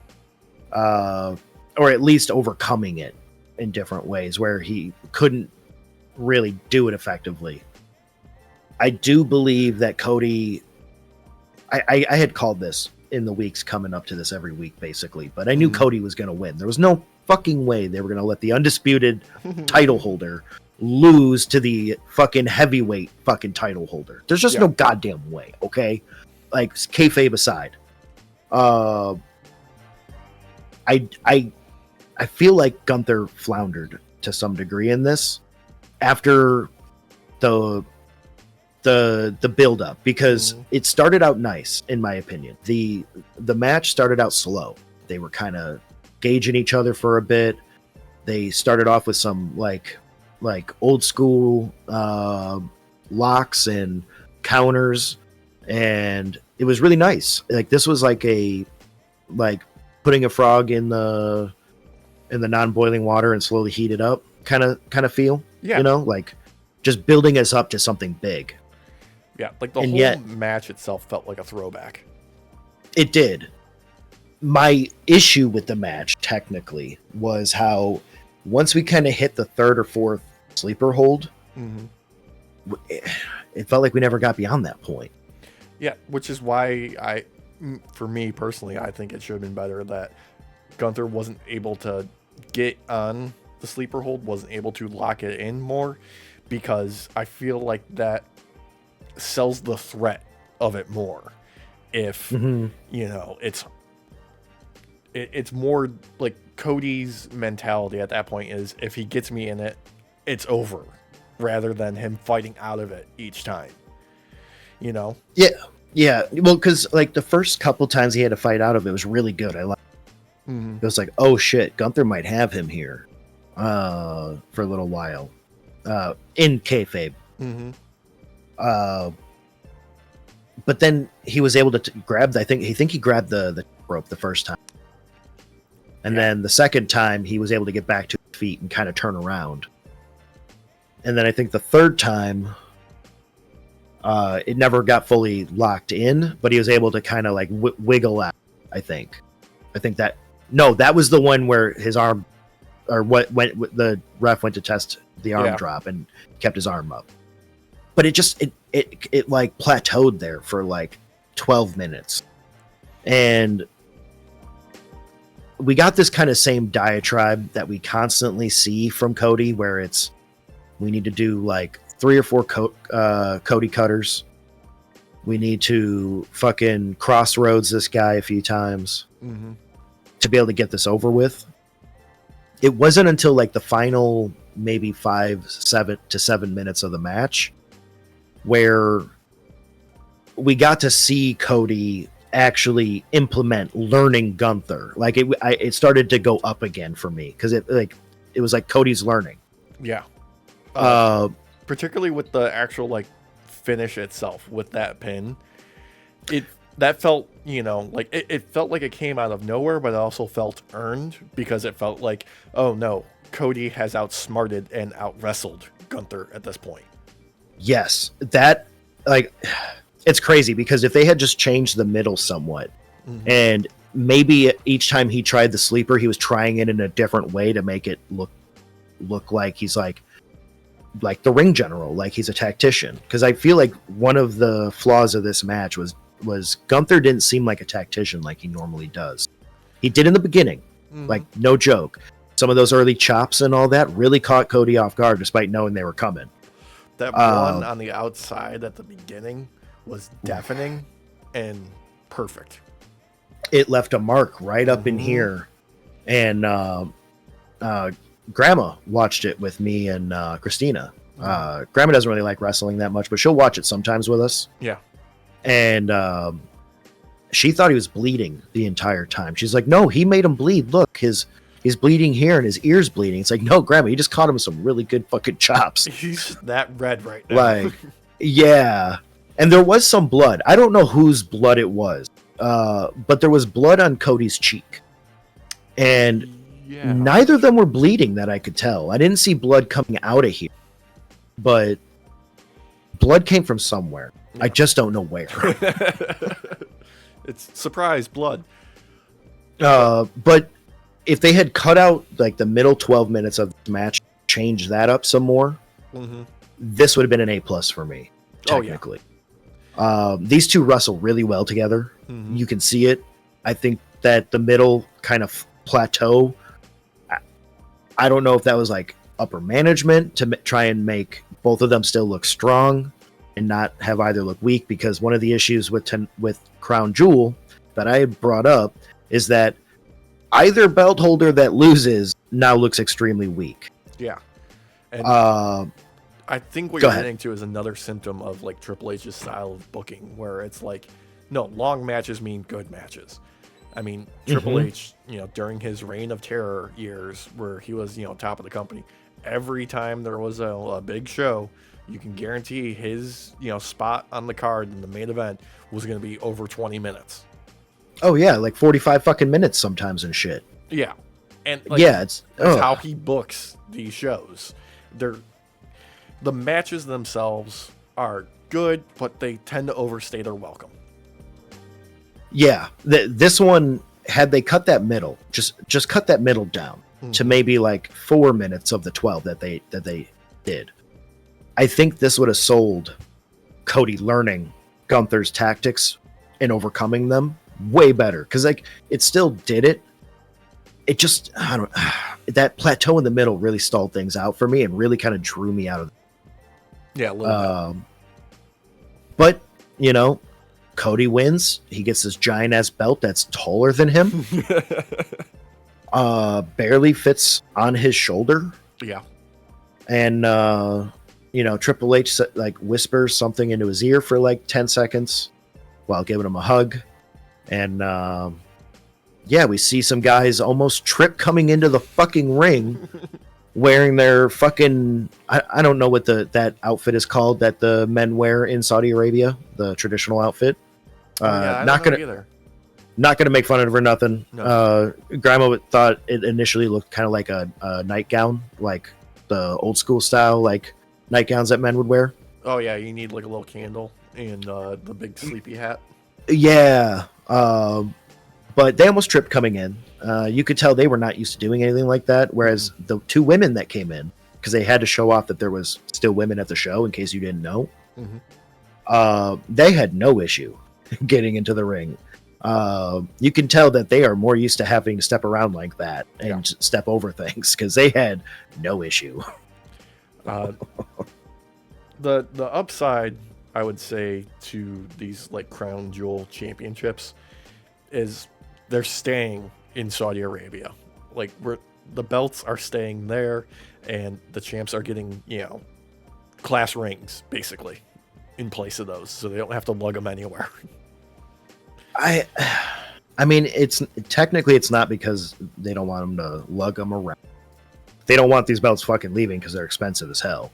Or at least overcoming it in different ways where he couldn't really do it effectively. I do believe that Cody... I had called this in the weeks coming up to this every week, basically. But I knew Cody was going to win. There was no fucking way they were going to let the undisputed title holder lose to the fucking heavyweight fucking title holder. There's just no goddamn way, okay? Like, kayfabe aside. I feel like Gunther floundered to some degree in this after the build up, because it started out nice, in my opinion. The match started out slow. They were kind of gauging each other for a bit. They started off with some like old school locks and counters, and it was really nice. Like, this was like putting a frog in the non-boiling water and slowly heat it up kind of feel. Yeah. Like just building us up to something big. Yeah, like the whole match itself felt like a throwback. It did. My issue with the match, technically, was how once we kind of hit the 3rd or 4th sleeper hold, it felt like we never got beyond that point. Yeah, which is why for me personally, I think it should have been better that Gunther wasn't able to get on the sleeper hold, wasn't able to lock it in more, because I feel like that sells the threat of it more. If it's more like Cody's mentality at that point is, if he gets me in it, it's over, rather than him fighting out of it each time. Yeah. Well, because like the first couple times he had to fight out of it was really good. I like. It was like, oh shit, Gunther might have him here for a little while in kayfabe. But then he was able to grab. I think he grabbed the rope the first time, and then the second time he was able to get back to his feet and kind of turn around. And then I think the third time, It never got fully locked in, but he was able to kind of like wiggle out. I think that that was the one where his arm, or what went, the ref went to test the arm drop and kept his arm up. But it like plateaued there for like 12 minutes, and we got this kind of same diatribe that we constantly see from Cody, where it's we need to do like 3 or 4 Cody cutters. We need to fucking crossroads this guy a few times to be able to get this over with. It wasn't until like the final maybe 7 minutes of the match where we got to see Cody actually implement learning Gunther. Like it started to go up again for me, because it was like Cody's learning. Yeah. Particularly with the actual like finish itself with that pin, that felt, like it felt like it came out of nowhere, but it also felt earned, because it felt like, oh no, Cody has outsmarted and out wrestled Gunther at this point. Yes, that, like, it's crazy, because if they had just changed the middle somewhat, and maybe each time he tried the sleeper, he was trying it in a different way to make it look like he's like the ring general, like he's a tactician. Because I feel like one of the flaws of this match was Gunther didn't seem like a tactician like he normally does. He did in the beginning, like no joke. Some of those early chops and all that really caught Cody off guard, despite knowing they were coming. That one on the outside at the beginning was deafening and perfect. It left a mark right up in here. And Grandma watched it with me and Christina. Grandma doesn't really like wrestling that much, but she'll watch it sometimes with us. Yeah. And she thought he was bleeding the entire time. She's like, no, he made him bleed. Look, he's bleeding here and his ear's bleeding. It's like, no, Grandma, you just caught him with some really good fucking chops. He's that red right now. Like, yeah. And there was some blood. I don't know whose blood it was, but there was blood on Cody's cheek. And neither of them were bleeding that I could tell. I didn't see blood coming out of here, but blood came from somewhere. I just don't know where. It's surprise blood. But if they had cut out like the middle 12 minutes of the match, changed that up some more, this would have been an A+ for me, technically. These two wrestle really well together. You can see it. I think that the middle kind of plateau, I don't know if that was like upper management to try and make both of them still look strong and not have either look weak, because one of the issues with Crown Jewel that I brought up is that either belt holder that loses now looks extremely weak. Yeah. And I think what Go you're ahead. getting to is another symptom of like Triple H's style of booking, where it's like, no, long matches mean good matches. I mean, Triple H, during his reign of terror years where he was, top of the company, every time there was a big show, you can guarantee his, spot on the card in the main event was going to be over 20 minutes. Oh yeah, like 45 fucking minutes sometimes and shit. Yeah. And that's how he books these shows. The matches themselves are good, but they tend to overstay their welcome. Yeah, this one, had they cut that middle, just cut that middle down to maybe like 4 minutes of the 12 that they did, I think this would have sold Cody learning Gunther's tactics and overcoming them way better, because like it still did it. It just, that plateau in the middle really stalled things out for me and really kind of drew me out of. Yeah, a little bit. But Cody wins. He gets this giant ass belt that's taller than him. Barely fits on his shoulder. Yeah. And Triple H like whispers something into his ear for like 10 seconds while giving him a hug. And we see some guys almost trip coming into the fucking ring wearing their fucking, I don't know what that outfit is called that the men wear in Saudi Arabia, the traditional outfit. Not gonna make fun of her or nothing. No. Grandma thought it initially looked kind of like a nightgown, like the old school style, like nightgowns that men would wear. Oh yeah, you need like a little candle and the big sleepy hat. Yeah. But they almost tripped coming in. You could tell they were not used to doing anything like that. Whereas the two women that came in, because they had to show off that there was still women at the show, in case you didn't know, they had no issue getting into the ring. You can tell that they are more used to having to step around like that and step over things, because they had no issue. The upside, I would say, to these like crown jewel championships is they're staying in Saudi Arabia. Like the belts are staying there, and the champs are getting, class rings basically in place of those, so they don't have to lug them anywhere. I mean, it's technically it's not because they don't want them to lug them around. They don't want these belts fucking leaving because they're expensive as hell.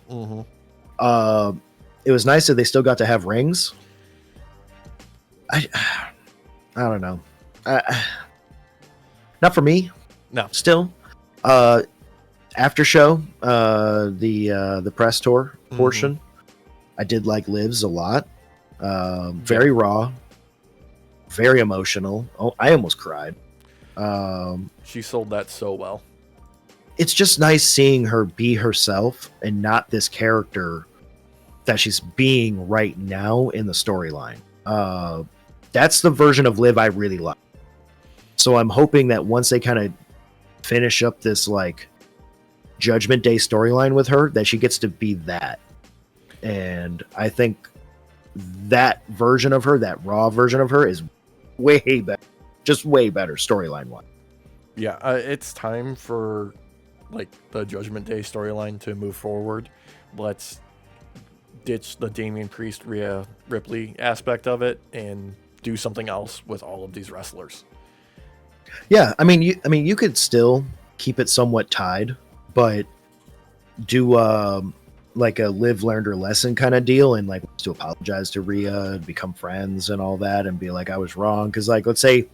It was nice that they still got to have rings. I don't know. Not for me. No. Still. After show, the press tour portion, I did like Liv's a lot. Very raw, very emotional. Oh, I almost cried. She sold that so well. It's just nice seeing her be herself and not this character that she's being right now in the storyline. That's the version of Liv I really like. So I'm hoping that once they kind of finish up this like Judgment Day storyline with her, that she gets to be that. And I think that version of her, that raw version of her, is way better. Just way better storyline wise. Yeah, it's time for like the Judgment Day storyline to move forward. Let's ditch the Damian Priest, Rhea Ripley aspect of it and do something else with all of these wrestlers. Yeah, I mean, you could still keep it somewhat tied, but do like a Liv learned her lesson kind of deal, and like to apologize to Rhea and become friends and all that, and be like, I was wrong. Because like, let's say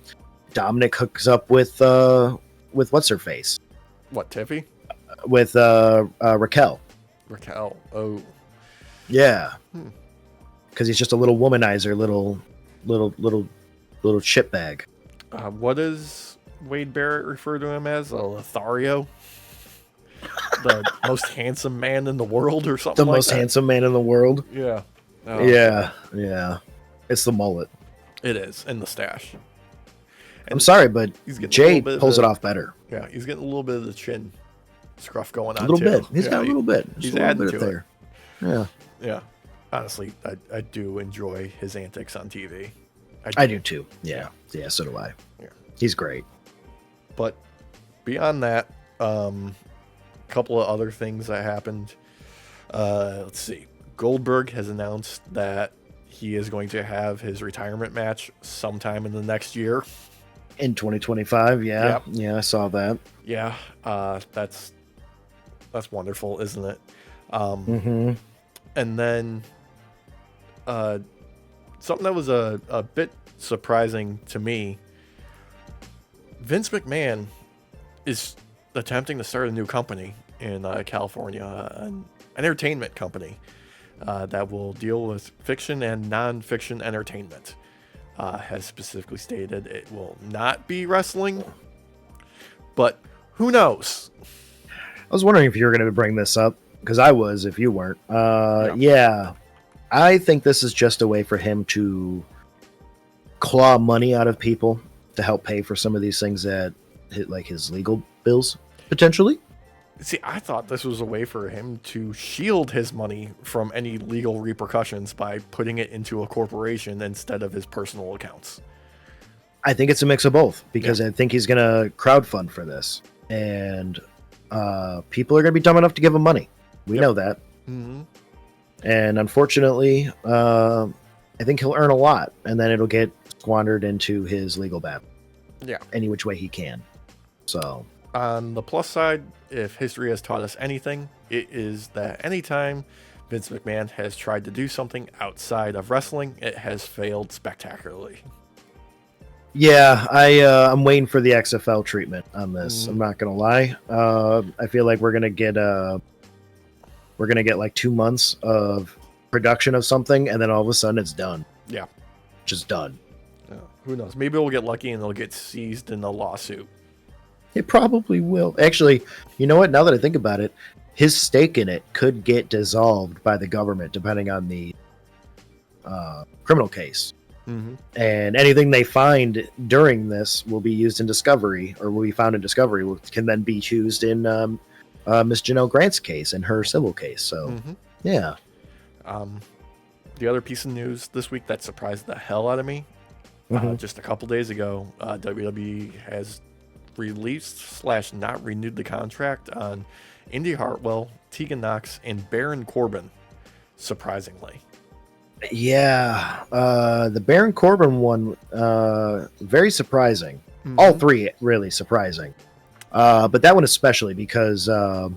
Dominic hooks up with what's her face? What, Tiffy? With Raquel. Raquel. Oh. Yeah. Because he's just a little womanizer, little shitbag. What does Wade Barrett refer to him as? A Lothario? The most handsome man in the world or something like that? The most handsome man in the world? Yeah. Oh. Yeah. It's the mullet. It is, and the stash. And I'm sorry, but Jay pulls it off better. Yeah, he's getting a little bit of the chin scruff going on, a little too. bit. He's got a little bit. He's adding to there. It. Yeah. Honestly, I do enjoy his antics on TV. I do too. Yeah, so do I. Yeah. He's great. But beyond that, couple of other things that happened. Let's see. Goldberg has announced that he is going to have his retirement match sometime in the next year. In 2025, yeah. Yep. Yeah, I saw that. Yeah, that's wonderful, isn't it? And then something that was a bit surprising to me, Vince McMahon is attempting to start a new company in California, an entertainment company that will deal with fiction and non-fiction entertainment. Has specifically stated it will not be wrestling, but who knows? I was wondering if you were going to bring this up, because I was, if you weren't. Yeah. I think this is just a way for him to claw money out of people to help pay for some of these things that hit like his legal bills, potentially. See, I thought this was a way for him to shield his money from any legal repercussions by putting it into a corporation instead of his personal accounts. I think it's a mix of both, because I think he's going to crowdfund for this, and people are going to be dumb enough to give him money. We know that. Mm-hmm. And unfortunately, I think he'll earn a lot, and then it'll get squandered into his legal battle. Yeah. Any which way he can. So, on the plus side, if history has taught us anything, it is that anytime Vince McMahon has tried to do something outside of wrestling, it has failed spectacularly. Yeah, I'm waiting for the XFL treatment on this. I'm not gonna lie. I feel like we're gonna get like 2 months of production of something, and then all of a sudden it's done. Yeah. Just done. Who knows? Maybe we'll get lucky and they'll get seized in a lawsuit. It probably will. Actually, you know what? Now that I think about it, his stake in it could get dissolved by the government depending on the criminal case. Mm-hmm. And anything they find during this will be used in discovery, or will be found in discovery, can then be used in Miss Janelle Grant's case and her civil case. So, yeah. The other piece of news this week that surprised the hell out of me, just a couple days ago, WWE has released / not renewed the contract on Indy Hartwell, Tegan Knox, and Baron Corbin, surprisingly. Yeah, the Baron Corbin one, very surprising. All three really surprising. But that one especially because I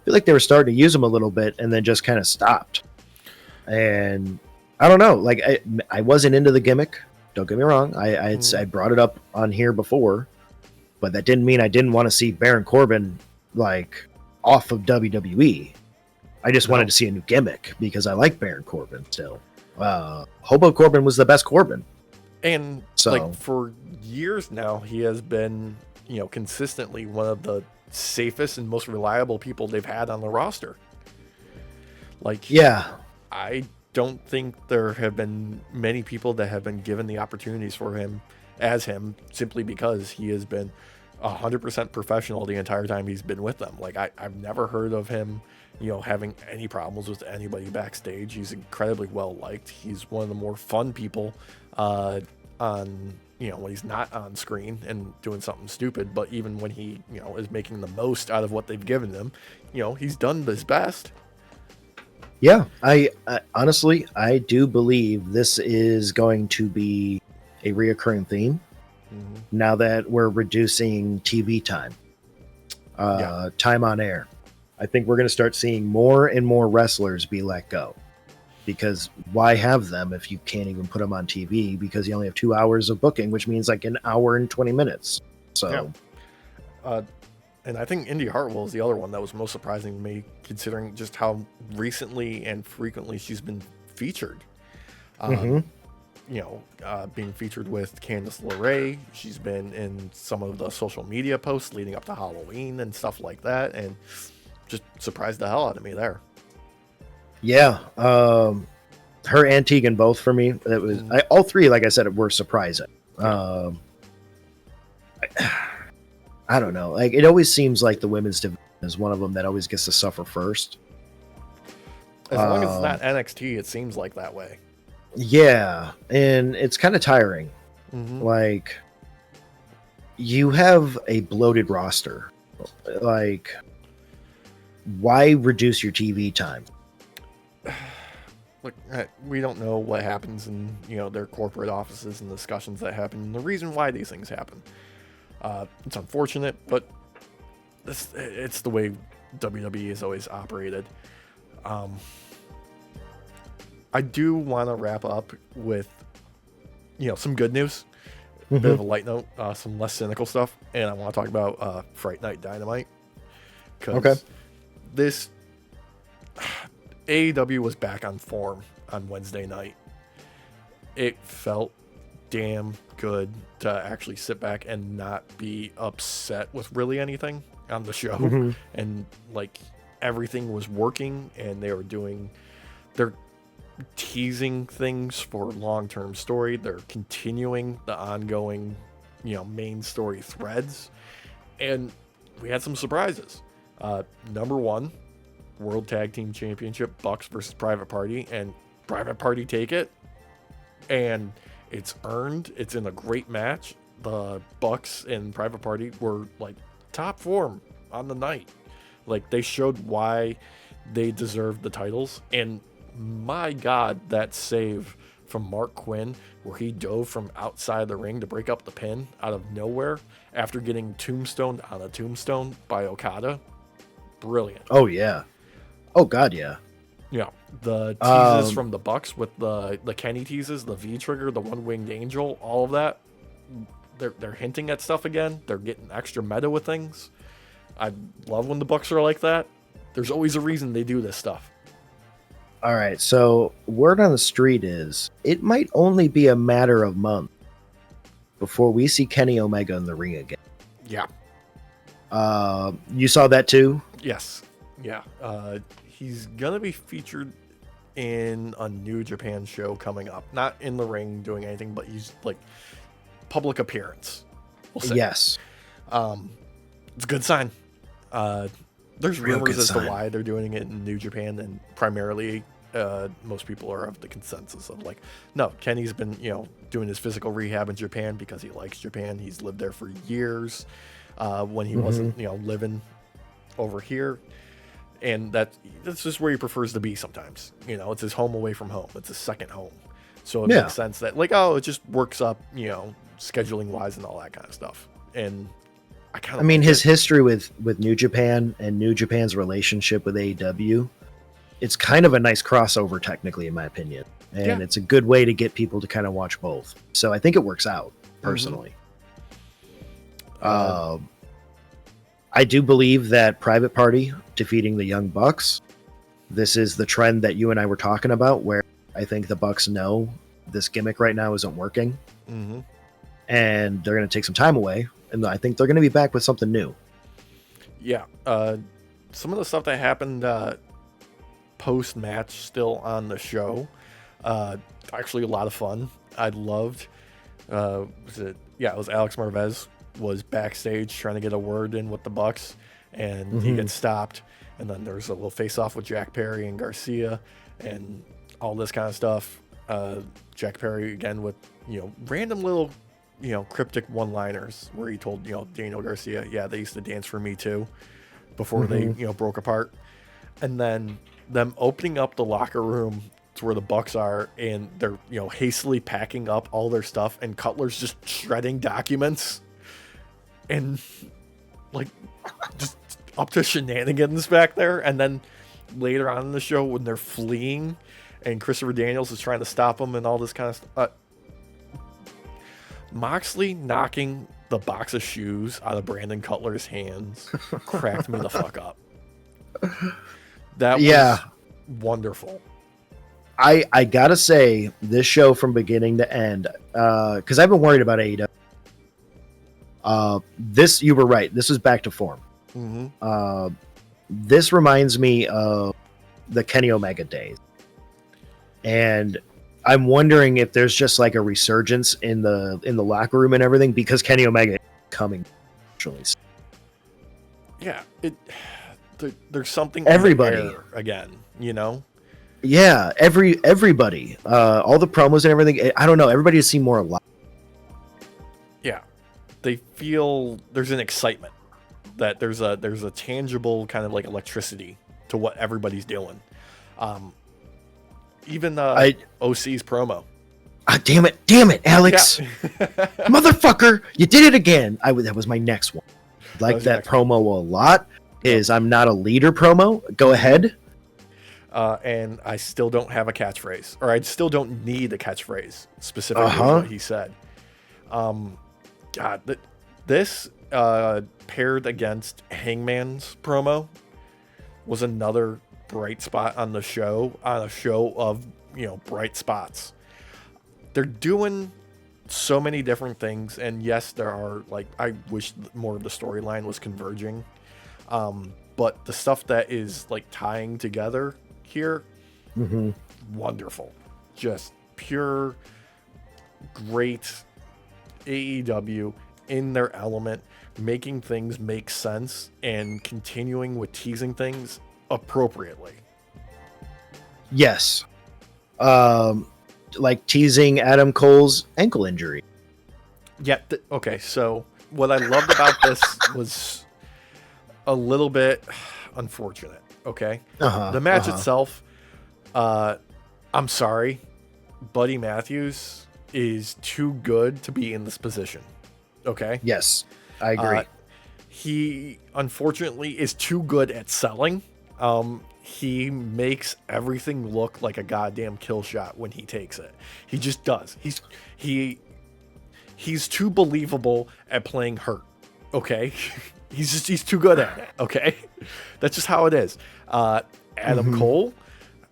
feel like they were starting to use him a little bit and then just kind of stopped. And I don't know, like I wasn't into the gimmick. Don't get me wrong. I brought it up on here before, but that didn't mean I didn't want to see Baron Corbin like off of WWE. I just wanted to see a new gimmick because I like Baron Corbin still. Hobo Corbin was the best Corbin. And like for years now, he has been, consistently one of the safest and most reliable people they've had on the roster. Like, yeah, I don't think there have been many people that have been given the opportunities for him simply because he has been 100% professional the entire time he's been with them. Like I've never heard of him, having any problems with anybody backstage. He's incredibly well liked. He's one of the more fun people on, when he's not on screen and doing something stupid, but even when he, is making the most out of what they've given him, he's done his best. Yeah, I honestly, I do believe this is going to be a reoccurring theme now that we're reducing TV time, time on air. I think we're going to start seeing more and more wrestlers be let go, because why have them if you can't even put them on TV because you only have 2 hours of booking, which means like an hour and 20 minutes. So, and I think Indy Hartwell is the other one that was most surprising to me, considering just how recently and frequently she's been featured. Being featured with Candice LeRae. She's been in some of the social media posts leading up to Halloween and stuff like that, and just surprised the hell out of me there. Yeah, her and Tegan both for me. It was all three, like I said, were surprising. I don't know. Like it always seems like the women's division is one of them that always gets to suffer first. As long as it's not NXT, it seems like that way. Yeah, and it's kind of tiring. Like you have a bloated roster. Like, why reduce your TV time? Look, we don't know what happens in their corporate offices and discussions that happen, and the reason why these things happen. It's unfortunate, but it's the way WWE has always operated. I do want to wrap up with, some good news, a bit of a light note, some less cynical stuff, and I want to talk about Fright Night Dynamite. Because this AEW was back on form on Wednesday night. It felt damn good to actually sit back and not be upset with really anything on the show. And like everything was working, and they're teasing things for long-term story. They're continuing the ongoing, main story threads, and we had some surprises. Number one, World Tag Team Championship, Bucks versus Private Party, and Private Party take it, and it's earned. It's in a great match. The Bucks and Private Party were like top form on the night. Like they showed why they deserved the titles, and my God, that save from Mark Quinn where he dove from outside the ring to break up the pin out of nowhere after getting tombstoned on a tombstone by Okada. Brilliant. Oh, yeah. Oh, God, yeah. Yeah. The teases from the Bucks with the Kenny teases, the V-trigger, the one-winged angel, all of that. They're hinting at stuff again. They're getting extra meta with things. I love when the Bucks are like that. There's always a reason they do this stuff. All right, so word on the street is it might only be a matter of months before we see Kenny Omega in the ring again. Yeah. You saw that too? Yes. Yeah. He's gonna be featured in a New Japan show coming up. Not in the ring doing anything, but he's like public appearance. We'll say. Yes. It's a good sign. There's Real rumors good as sign. to why they're doing it in New Japan, and primarily most people are of the consensus of like, no, Kenny's been, doing his physical rehab in Japan because he likes Japan. He's lived there for years when he wasn't, living over here. And that's just where he prefers to be sometimes. It's his home away from home. It's his second home. So it makes sense that it just works up, scheduling wise and all that kind of stuff. And I mean, his history with New Japan and New Japan's relationship with AEW, it's kind of a nice crossover, technically, in my opinion. And it's a good way to get people to kind of watch both. So I think it works out, personally. I do believe that Private Party defeating the Young Bucks, this is the trend that you and I were talking about, where I think the Bucks know this gimmick right now isn't working. Mm-hmm. And they're going to take some time away. And I think they're going to be back with something new. Yeah. Some of the stuff that happened post-match still on the show, actually a lot of fun. I loved, it was Alex Marvez was backstage trying to get a word in with the Bucks, and he gets stopped. And then there's a little face-off with Jack Perry and Garcia and all this kind of stuff. Jack Perry, again, with, random little cryptic one-liners where he told, Daniel Garcia, yeah, they used to dance for me too before they, broke apart. And then them opening up the locker room to where the Bucks are, and they're, hastily packing up all their stuff, and Cutler's just shredding documents and just up to shenanigans back there. And then later on in the show when they're fleeing and Christopher Daniels is trying to stop them and all this kind of stuff, Moxley knocking the box of shoes out of Brandon Cutler's hands cracked me the fuck up. That was wonderful. I gotta say, this show from beginning to end, because I've been worried about AEW. You were right. This is back to form. Mm-hmm. This reminds me of the Kenny Omega days. And I'm wondering if there's just like a resurgence in the locker room and everything because Kenny Omega is coming. Actually, yeah, there's something everybody in the air again, Yeah, everybody, all the promos and everything. I don't know. Everybody has seen more alive. Yeah, they feel there's an excitement that there's a tangible kind of like electricity to what everybody's doing. Even OC's promo. Damn it, Alex. Yeah. Motherfucker, you did it again. That was my next one. Like that promo a lot. Is I'm not a leader promo. Go ahead. And I still don't have a catchphrase, or I still don't need a catchphrase specifically what he said. God, this paired against Hangman's promo was another bright spot on the show, on a show of bright spots. They're doing so many different things, and yes, there are I wish more of the storyline was converging, but the stuff that is tying together here, wonderful, just pure great AEW in their element, making things make sense and continuing with teasing things appropriately. Yes. Like teasing Adam Cole's ankle injury. Yeah. Okay. So what I loved about this was a little bit unfortunate. Okay. The match itself, I'm sorry, Buddy Matthews is too good to be in this position. Okay. Yes, I agree. He unfortunately is too good at selling. He makes everything look like a goddamn kill shot when he takes it. He just does. He's too believable at playing hurt. Okay. He's too good at it. Okay. That's just how it is. Adam Cole,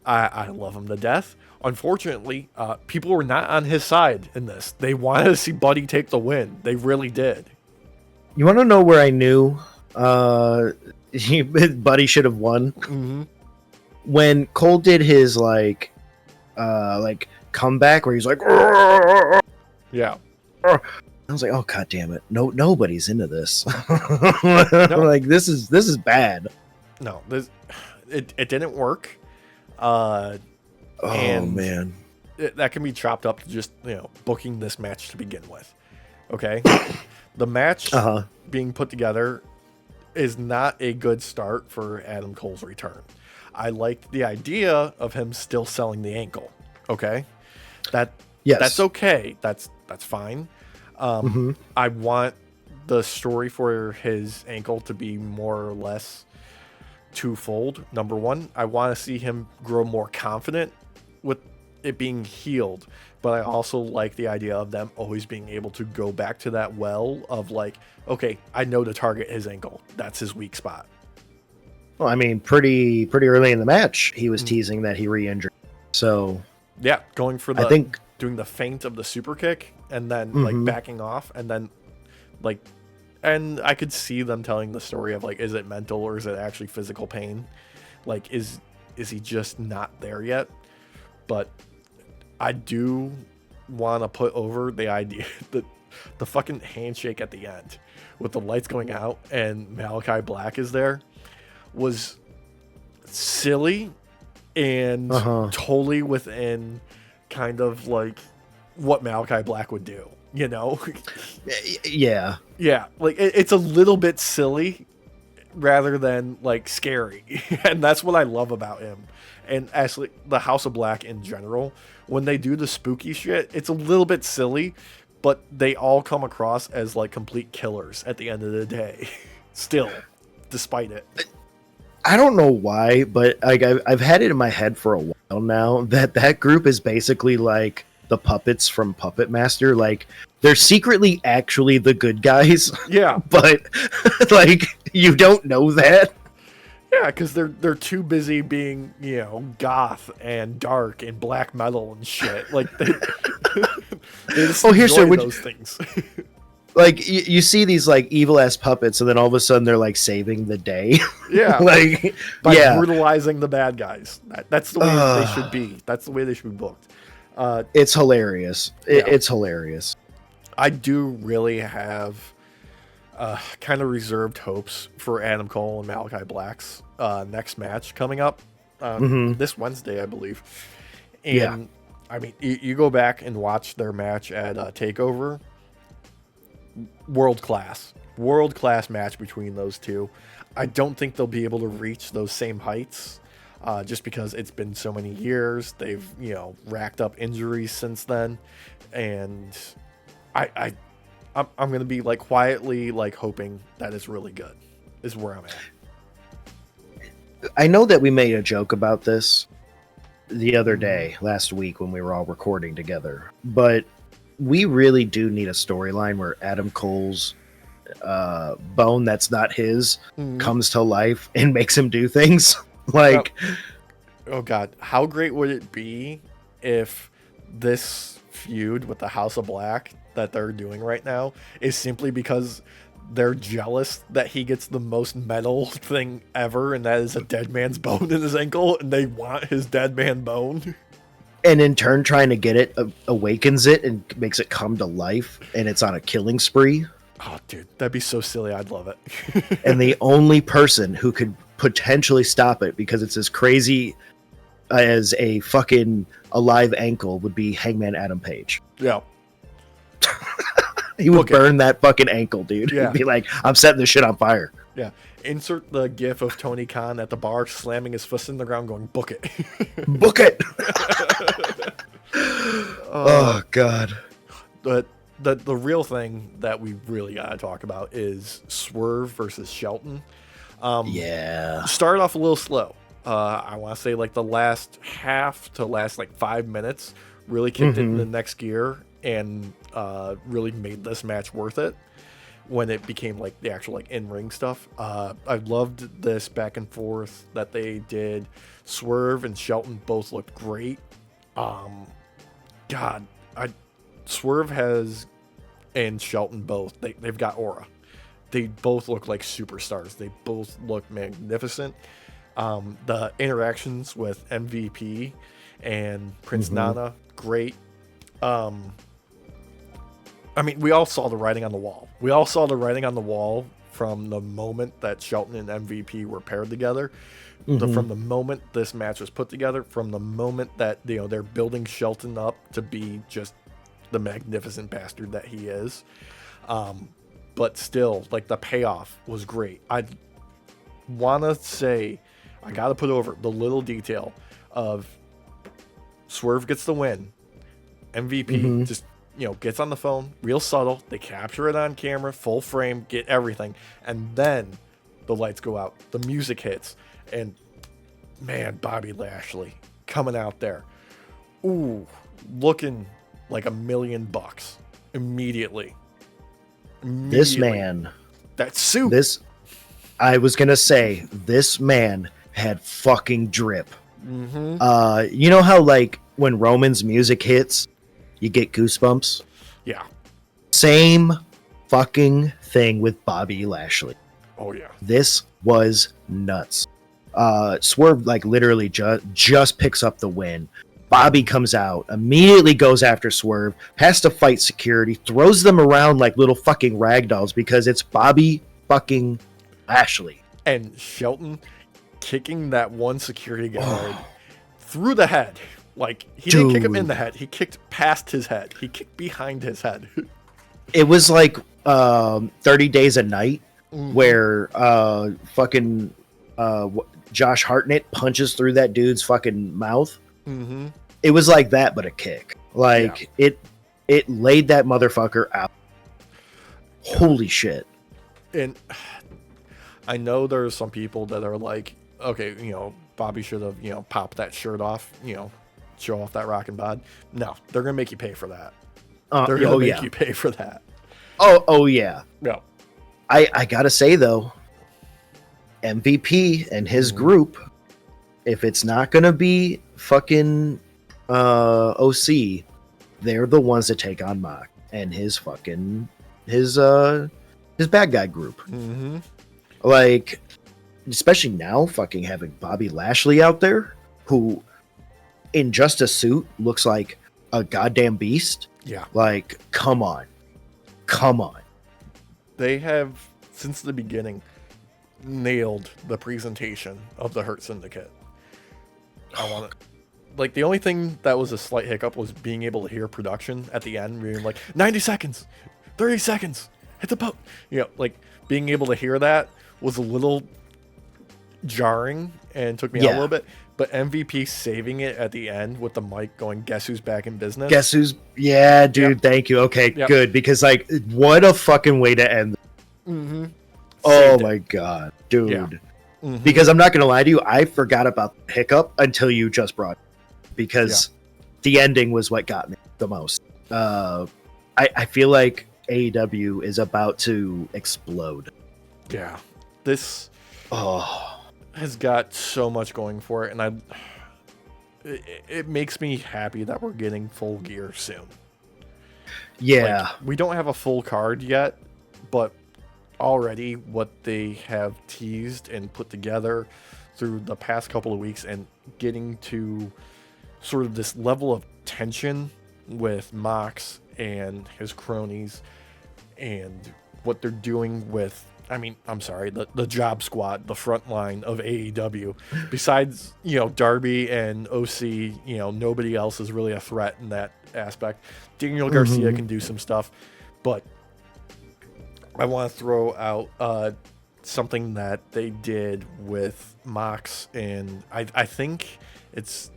I love him to death. Unfortunately, people were not on his side in this. They wanted to see Buddy take the win. They really did. You want to know where I knew Buddy should have won? Mm-hmm. When Cole did his like comeback where he's like, yeah. I was like, oh god damn it! Nobody's into this. No. Like this is bad. No, it didn't work. Oh man, that can be chopped up to just booking this match to begin with. Okay, the match being put together is not a good start for Adam Cole's return. I liked the idea of him still selling the ankle. Okay, that's okay. That's fine. I want the story for his ankle to be more or less twofold. Number one, I want to see him grow more confident with it being healed, but I also like the idea of them always being able to go back to that well of like, okay, I know to target his ankle. That's his weak spot. Well, I mean, pretty early in the match, he was teasing that he re-injured. So yeah, going for doing the feint of the super kick and then like backing off and then like, and I could see them telling the story of like, is it mental or is it actually physical pain? Like, is he just not there yet? But I do want to put over the idea that the fucking handshake at the end with the lights going out and Malachi Black is there was silly and totally within kind of like what Malachi Black would do, Yeah. Yeah, like it's a little bit silly rather than like scary. And that's what I love about him. And actually the House of Black in general, when they do the spooky shit, it's a little bit silly, but they all come across as like complete killers at the end of the day. Still, despite it. I don't know why, but like I've had it in my head for a while now that group is basically like the puppets from Puppet Master. Like they're secretly actually the good guys. Yeah, but like you don't know that. Yeah, because they're too busy being goth and dark and black metal and shit. Like they just enjoy those things. Like you see these like evil ass puppets, and then all of a sudden they're like saving the day. Yeah, like by brutalizing the bad guys. That's the way they should be. That's the way they should be booked. It's hilarious. It's hilarious. I do really have kind of reserved hopes for Adam Cole and Malachi Black's next match coming up this Wednesday, I believe. And I mean, you go back and watch their match at TakeOver. World class match between those two. I don't think they'll be able to reach those same heights just because it's been so many years. They've racked up injuries since then, and I'm gonna be like quietly like hoping that it's really good is where I'm at. I know that we made a joke about this the other day last week when we were all recording together, but we really do need a storyline where Adam Cole's bone that's not his comes to life and makes him do things. Like, oh god, how great would it be if this feud with the House of Black that they're doing right now is simply because they're jealous that he gets the most metal thing ever, and that is a dead man's bone in his ankle, and they want his dead man bone. And in turn, trying to get it awakens it and makes it come to life, and it's on a killing spree. Oh, dude, that'd be so silly. I'd love it. And the only person who could potentially stop it, because it's as crazy as a fucking alive ankle, would be Hangman Adam Page. Yeah. He would burn that fucking ankle, dude. Yeah. He'd be like, I'm setting this shit on fire. Yeah. Insert the gif of Tony Khan at the bar slamming his fist in the ground going, book it. Book it! Oh, God. But the real thing that we really got to talk about is Swerve versus Shelton. Started off a little slow. I want to say like the last half to last like 5 minutes really kicked it in the next gear and really made this match worth it. when it became like the actual like in-ring stuff. I loved this back and forth that they did. Swerve and Shelton both looked great. God, Swerve has and Shelton both. They've got aura. They both look like superstars. They both look magnificent. The interactions with MVP and Prince Nana, great. I mean, we all saw the writing on the wall. We all saw the writing on the wall from the moment that Shelton and MVP were paired together. From the moment this match was put together, from the moment that they're building Shelton up to be just the magnificent bastard that he is. But still, like, the payoff was great. I want to say, I got to put over the little detail of Swerve gets the win. MVP just, gets on the phone, real subtle. They capture it on camera, full frame, get everything. And then the lights go out. The music hits. And, man, Bobby Lashley coming out there. Ooh, looking like $1 million immediately. This man, that suit. I was gonna say, this man had fucking drip. You know how like when Roman's music hits, you get goosebumps? Yeah. Same fucking thing with Bobby Lashley. Oh yeah. This was nuts. Swerve like literally just picks up the win. Bobby comes out, immediately goes after Swerve, has to fight security, throws them around like little fucking ragdolls because it's Bobby fucking Lashley. And Shelton kicking that one security guard through the head. Like, he didn't kick him in the head. He kicked past his head. He kicked behind his head. It was like 30 Days a Night where fucking Josh Hartnett punches through that dude's fucking mouth. It was like that, but a kick. Like it laid that motherfucker out. Holy shit! And I know there's some people that are like, okay, Bobby should have popped that shirt off, show off that rockin' bod. No, they're gonna make you pay for that. They're gonna make you pay for that. Oh yeah. Yeah. I gotta say though, MVP and his group, if it's not gonna be fucking OC, they're the ones that take on Mock and his bad guy group. Like, especially now, fucking having Bobby Lashley out there, who in just a suit looks like a goddamn beast. Yeah. Like, come on. They have since the beginning nailed the presentation of the Hurt Syndicate. I want it. Like, the only thing that was a slight hiccup was being able to hear production at the end, being like 90 seconds, 30 seconds, hit the boat. Like, being able to hear that was a little jarring and took me out a little bit. But MVP saving it at the end with the mic going, guess who's back in business? Guess who's, yeah, dude, thank you. Okay, good. Because, like, what a fucking way to end. Oh my God, dude. Yeah. Because I'm not going to lie to you, I forgot about the hiccup until you just brought it. Because the ending was what got me the most. I feel like AEW is about to explode. Yeah. This has got so much going for it, and it makes me happy that we're getting Full Gear soon. Yeah. Like, we don't have a full card yet, but already what they have teased and put together through the past couple of weeks and getting to sort of this level of tension with Mox and his cronies and what they're doing with, the job squad, the front line of AEW. Besides, Darby and OC, nobody else is really a threat in that aspect. Daniel Garcia can do some stuff, but I want to throw out something that they did with Mox, and I think it's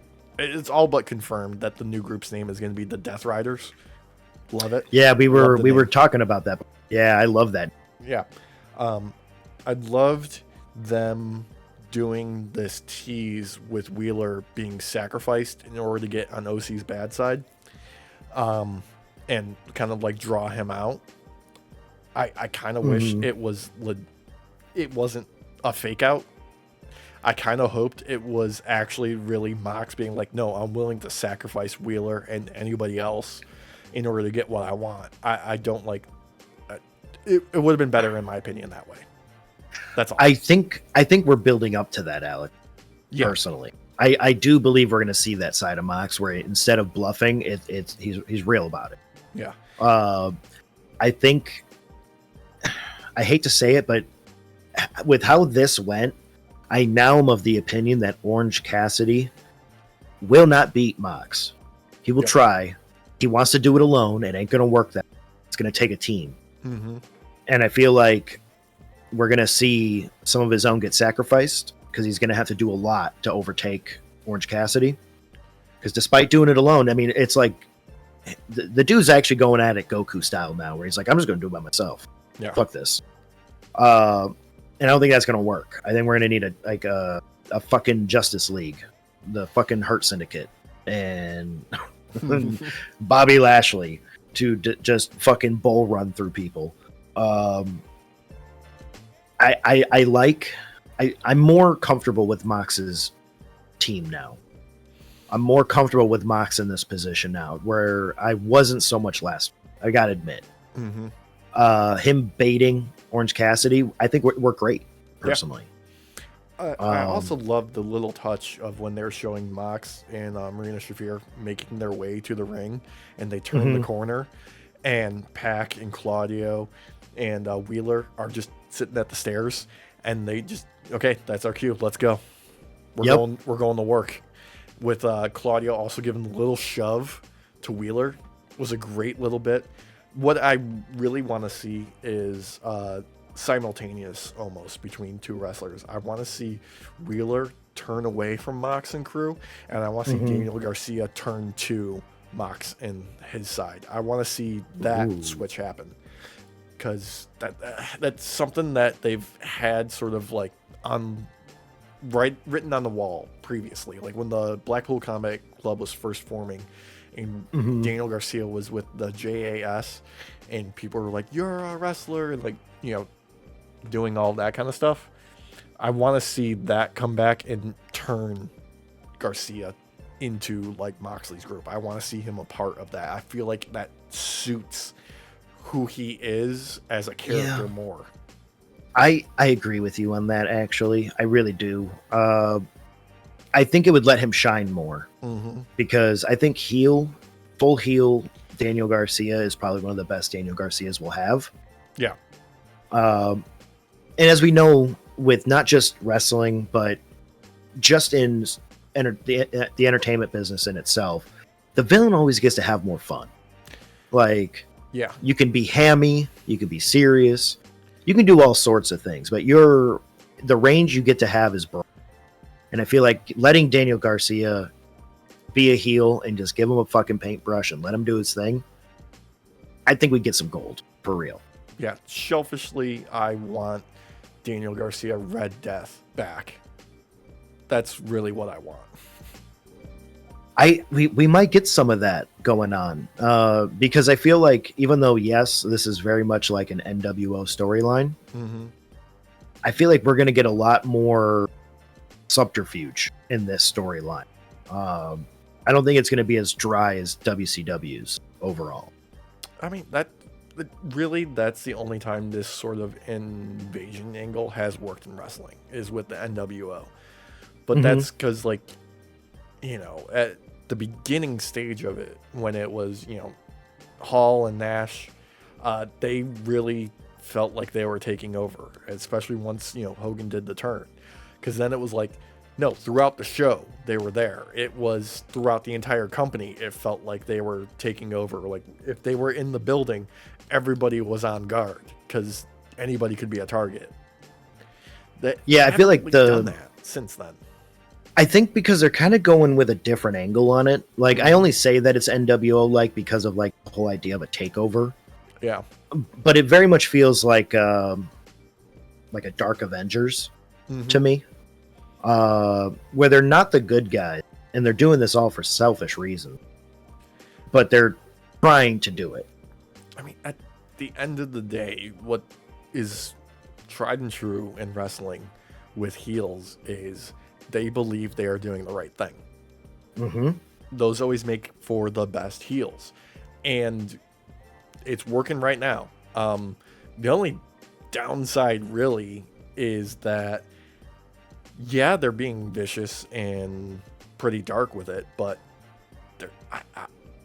all but confirmed that the new group's name is going to be the Death Riders. Love it. Yeah, we were talking about that. Yeah, I love that. Yeah. I loved them doing this tease with Wheeler being sacrificed in order to get on OC's bad side, and kind of like draw him out. I kind of wish it wasn't a fake out. I kind of hoped it was actually really Mox being like, no, I'm willing to sacrifice Wheeler and anybody else in order to get what I want. I don't like it. It would have been better in my opinion that way. That's all. I think we're building up to that, Alec. Yeah. Personally, I do believe we're going to see that side of Mox where instead of bluffing, he's real about it. Yeah. I think, I hate to say it, but with how this went, I now am of the opinion that Orange Cassidy will not beat Mox. He will try. He wants to do it alone. It ain't going to work that. It's going to take a team. Mm-hmm. And I feel like we're going to see some of his own get sacrificed because he's going to have to do a lot to overtake Orange Cassidy. Because despite doing it alone, I mean, it's like the dude's actually going at it Goku style now, where he's like, I'm just going to do it by myself. Yeah. Fuck this. And I don't think that's going to work. I think we're going to need a fucking Justice League, the fucking Hurt Syndicate, and Bobby Lashley to just fucking bull run through people. I'm more comfortable with Mox's team now. I'm more comfortable with Mox in this position now, where I wasn't so much last. I gotta admit. Mm-hmm. Him baiting Orange Cassidy, I think we're great, personally. Yeah. I also love the little touch of when they're showing Mox and Marina Shafir making their way to the ring, and they turn the corner, and Pac and Claudio and Wheeler are just sitting at the stairs, and they just, okay, that's our cue, let's go. We're going to work. With Claudio also giving a little shove to Wheeler was a great little bit. What I really want to see is simultaneous almost between two wrestlers. I want to see Wheeler turn away from Mox and crew, and I want to see Daniel Garcia turn to Mox and his side. I want to see that switch happen, because that's something that they've had sort of like written on the wall previously, like when the Blackpool Combat Club was first forming and Daniel Garcia was with the JAS, and people were like, you're a wrestler, and like, you know, doing all that kind of stuff. I want to see that come back and turn Garcia into like Moxley's group. I want to see him a part of that. I feel like that suits who he is as a character more. I agree with you on that, actually. I really do. I think it would let him shine more, because I think full heel Daniel Garcia is probably one of the best Daniel Garcias we'll have. Yeah. And as we know, with not just wrestling, but just in the entertainment business in itself, the villain always gets to have more fun. Like, you can be hammy, you can be serious, you can do all sorts of things, but the range you get to have is broad. And I feel like letting Daniel Garcia be a heel and just give him a fucking paintbrush and let him do his thing, I think we'd get some gold, for real. Yeah, selfishly, I want Daniel Garcia Red Death back. That's really what I want. We might get some of that going on, because I feel like, even though, yes, this is very much like an NWO storyline, I feel like we're going to get a lot more subterfuge in this storyline. I don't think it's going to be as dry as WCW's overall. I mean, that's the only time this sort of invasion angle has worked in wrestling, is with the NWO. But that's because, like, you know, at the beginning stage of it, when it was, you know, Hall and Nash, they really felt like they were taking over, especially once, you know, Hogan did the turn. Because then it was like, no, throughout the show, they were there. It was throughout the entire company, it felt like they were taking over. Like, if they were in the building, everybody was on guard, because anybody could be a target. I feel like done that since then. I think because they're kind of going with a different angle on it. Like, I only say that it's NWO-like because of, like, the whole idea of a takeover. Yeah. But it very much feels like a Dark Avengers to me. Where they're not the good guys, and they're doing this all for selfish reasons. But they're trying to do it. I mean, the end of the day, what is tried and true in wrestling with heels is they believe they are doing the right thing. Mm-hmm. Those always make for the best heels, and it's working right now. The only downside really is that, yeah, they're being vicious and pretty dark with it, but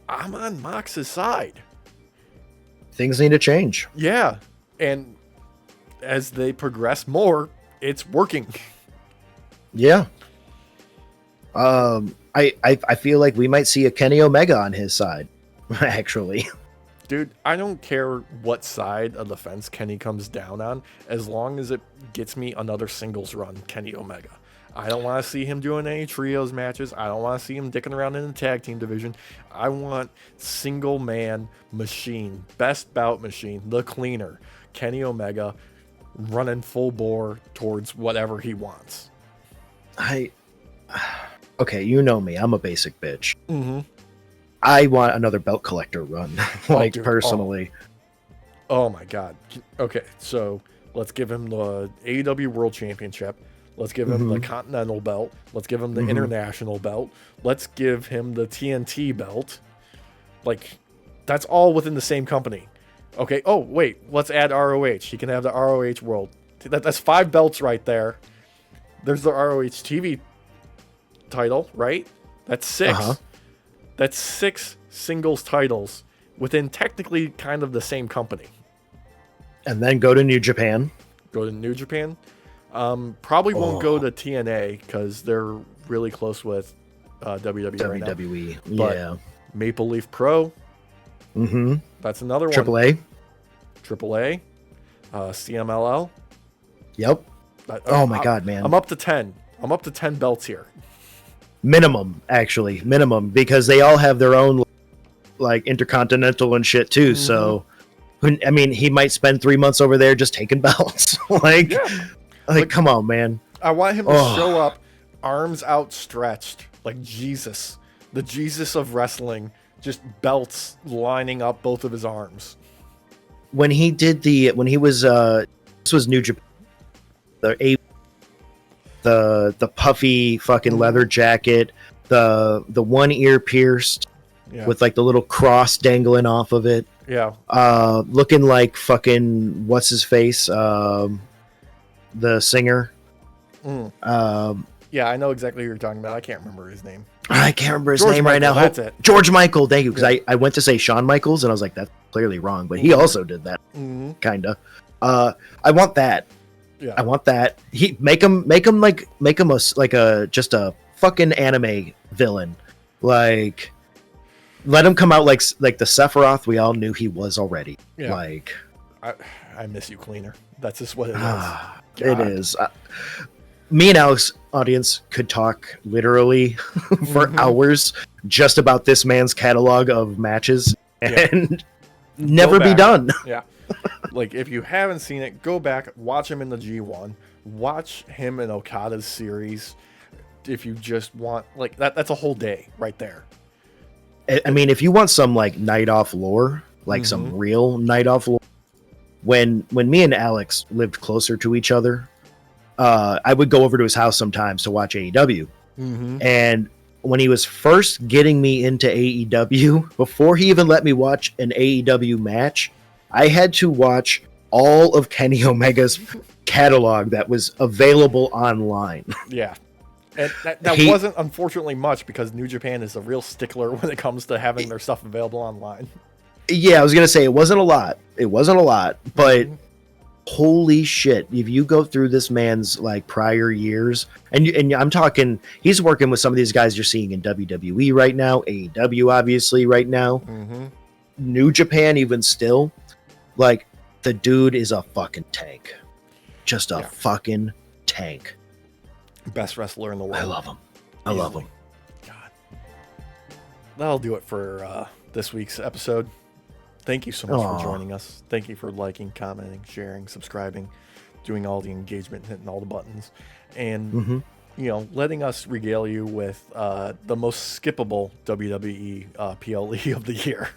I'm on Mox's side. Things need to change. Yeah, and as they progress more, it's working. Yeah. I feel like we might see a Kenny Omega on his side, actually. Dude, I don't care what side of the fence Kenny comes down on, as long as it gets me another singles run, Kenny Omega. I don't want to see him doing any trios matches. I don't want to see him dicking around in the tag team division. I want single man machine, best bout machine, the cleaner, Kenny Omega, running full bore towards whatever he wants. Okay, you know me. I'm a basic bitch. Mm-hmm. I want another belt collector run, like, dude, personally. Oh my God. Okay, so let's give him the AEW World Championship. Let's give him the Continental belt. Let's give him the International belt. Let's give him the TNT belt. Like, that's all within the same company. Okay, oh, wait, let's add ROH. He can have the ROH World. That's 5 belts right there. There's the ROH TV title, right? That's 6. Uh-huh. That's 6 singles titles within technically kind of the same company. And then go to New Japan. Go to New Japan. Probably won't go to TNA because they're really close with WWE right now. WWE, But yeah. Maple Leaf Pro. Mm-hmm. That's another one. AAA. AAA. CMLL. Yep. Oh my God, man. I'm up to 10. I'm up to 10 belts here. Minimum, actually. Minimum. Because they all have their own, like, intercontinental and shit, too. So, I mean, he might spend 3 months over there just taking belts. Like, come on, man. I want him to show up, arms outstretched, like Jesus. The Jesus of wrestling. Just belts lining up both of his arms. When he was, this was New Japan, the puffy fucking leather jacket, the one ear pierced with like the little cross dangling off of it. Yeah. Looking like fucking what's his face, the singer. Yeah, I know exactly who you're talking about. I can't remember his name. I can't remember his George name Michael, right now. That's it. George Michael, thank you. Because I went to say Shawn Michaels, and I was like, that's clearly wrong. But he also did that, kind of. I want that. Yeah. I want that. He make him just a fucking anime villain. Like, let him come out like the Sephiroth we all knew he was already. Yeah. Like, I miss you, cleaner. That's just what it is. It is. Me and Alex, audience, could talk literally for hours just about this man's catalog of matches and never be done. Yeah. Like, if you haven't seen it, go back, watch him in the G1, watch him in Okada's series. If you just want, like, that's a whole day right there. I mean, if you want some, like, night-off lore, like some real night-off lore, when me and Alex lived closer to each other, I would go over to his house sometimes to watch AEW. And when he was first getting me into AEW, before he even let me watch an AEW match, I had to watch all of Kenny Omega's catalog that was available online. Yeah. And that wasn't, unfortunately, much because New Japan is a real stickler when it comes to having their stuff available online. Yeah, I was going to say, it wasn't a lot. But holy shit, if you go through this man's like prior years, and I'm talking, he's working with some of these guys you're seeing in WWE right now, AEW obviously right now, New Japan even still, like, the dude is a fucking tank. Just a fucking tank. Best wrestler in the world. I love him. I love him. God. That'll do it for this week's episode. Thank you so much for joining us. Thank you for liking, commenting, sharing, subscribing, doing all the engagement, hitting all the buttons, and letting us regale you with the most skippable WWE PLE of the year.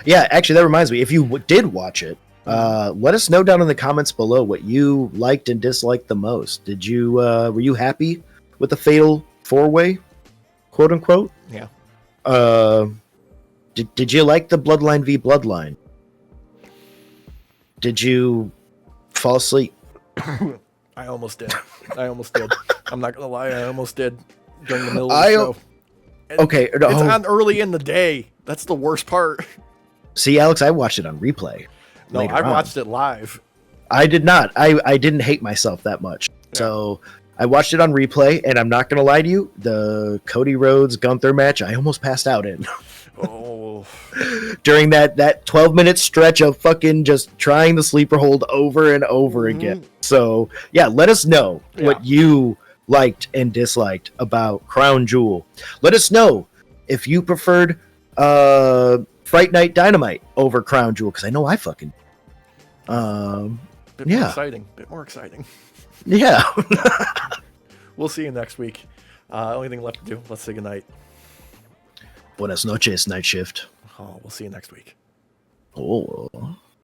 Yeah, actually, that reminds me. If you did watch it, let us know down in the comments below what you liked and disliked the most. Did you were you happy with the Fatal 4-Way, quote unquote? Yeah. Did you like the Bloodline v Bloodline? Did you fall asleep? I almost did. I'm not gonna lie, I almost did during the middle of the show. Okay, it's on early in the day. That's the worst part. See, Alex, I watched it on replay. No, I watched it live. I did not. I didn't hate myself that much. Yeah. So I watched it on replay, and I'm not going to lie to you. The Cody Rhodes Gunther match, I almost passed out in. Oh. During that 12-minute stretch of fucking just trying the sleeper hold over and over again. So, yeah, let us know what you liked and disliked about Crown Jewel. Let us know if you preferred Fright Night Dynamite over Crown Jewel, because I know I fucking bit more exciting. Yeah. We'll see you next week. Only thing left to do, let's say goodnight. Buenas noches, Night Shift. Oh, we'll see you next week. Oh.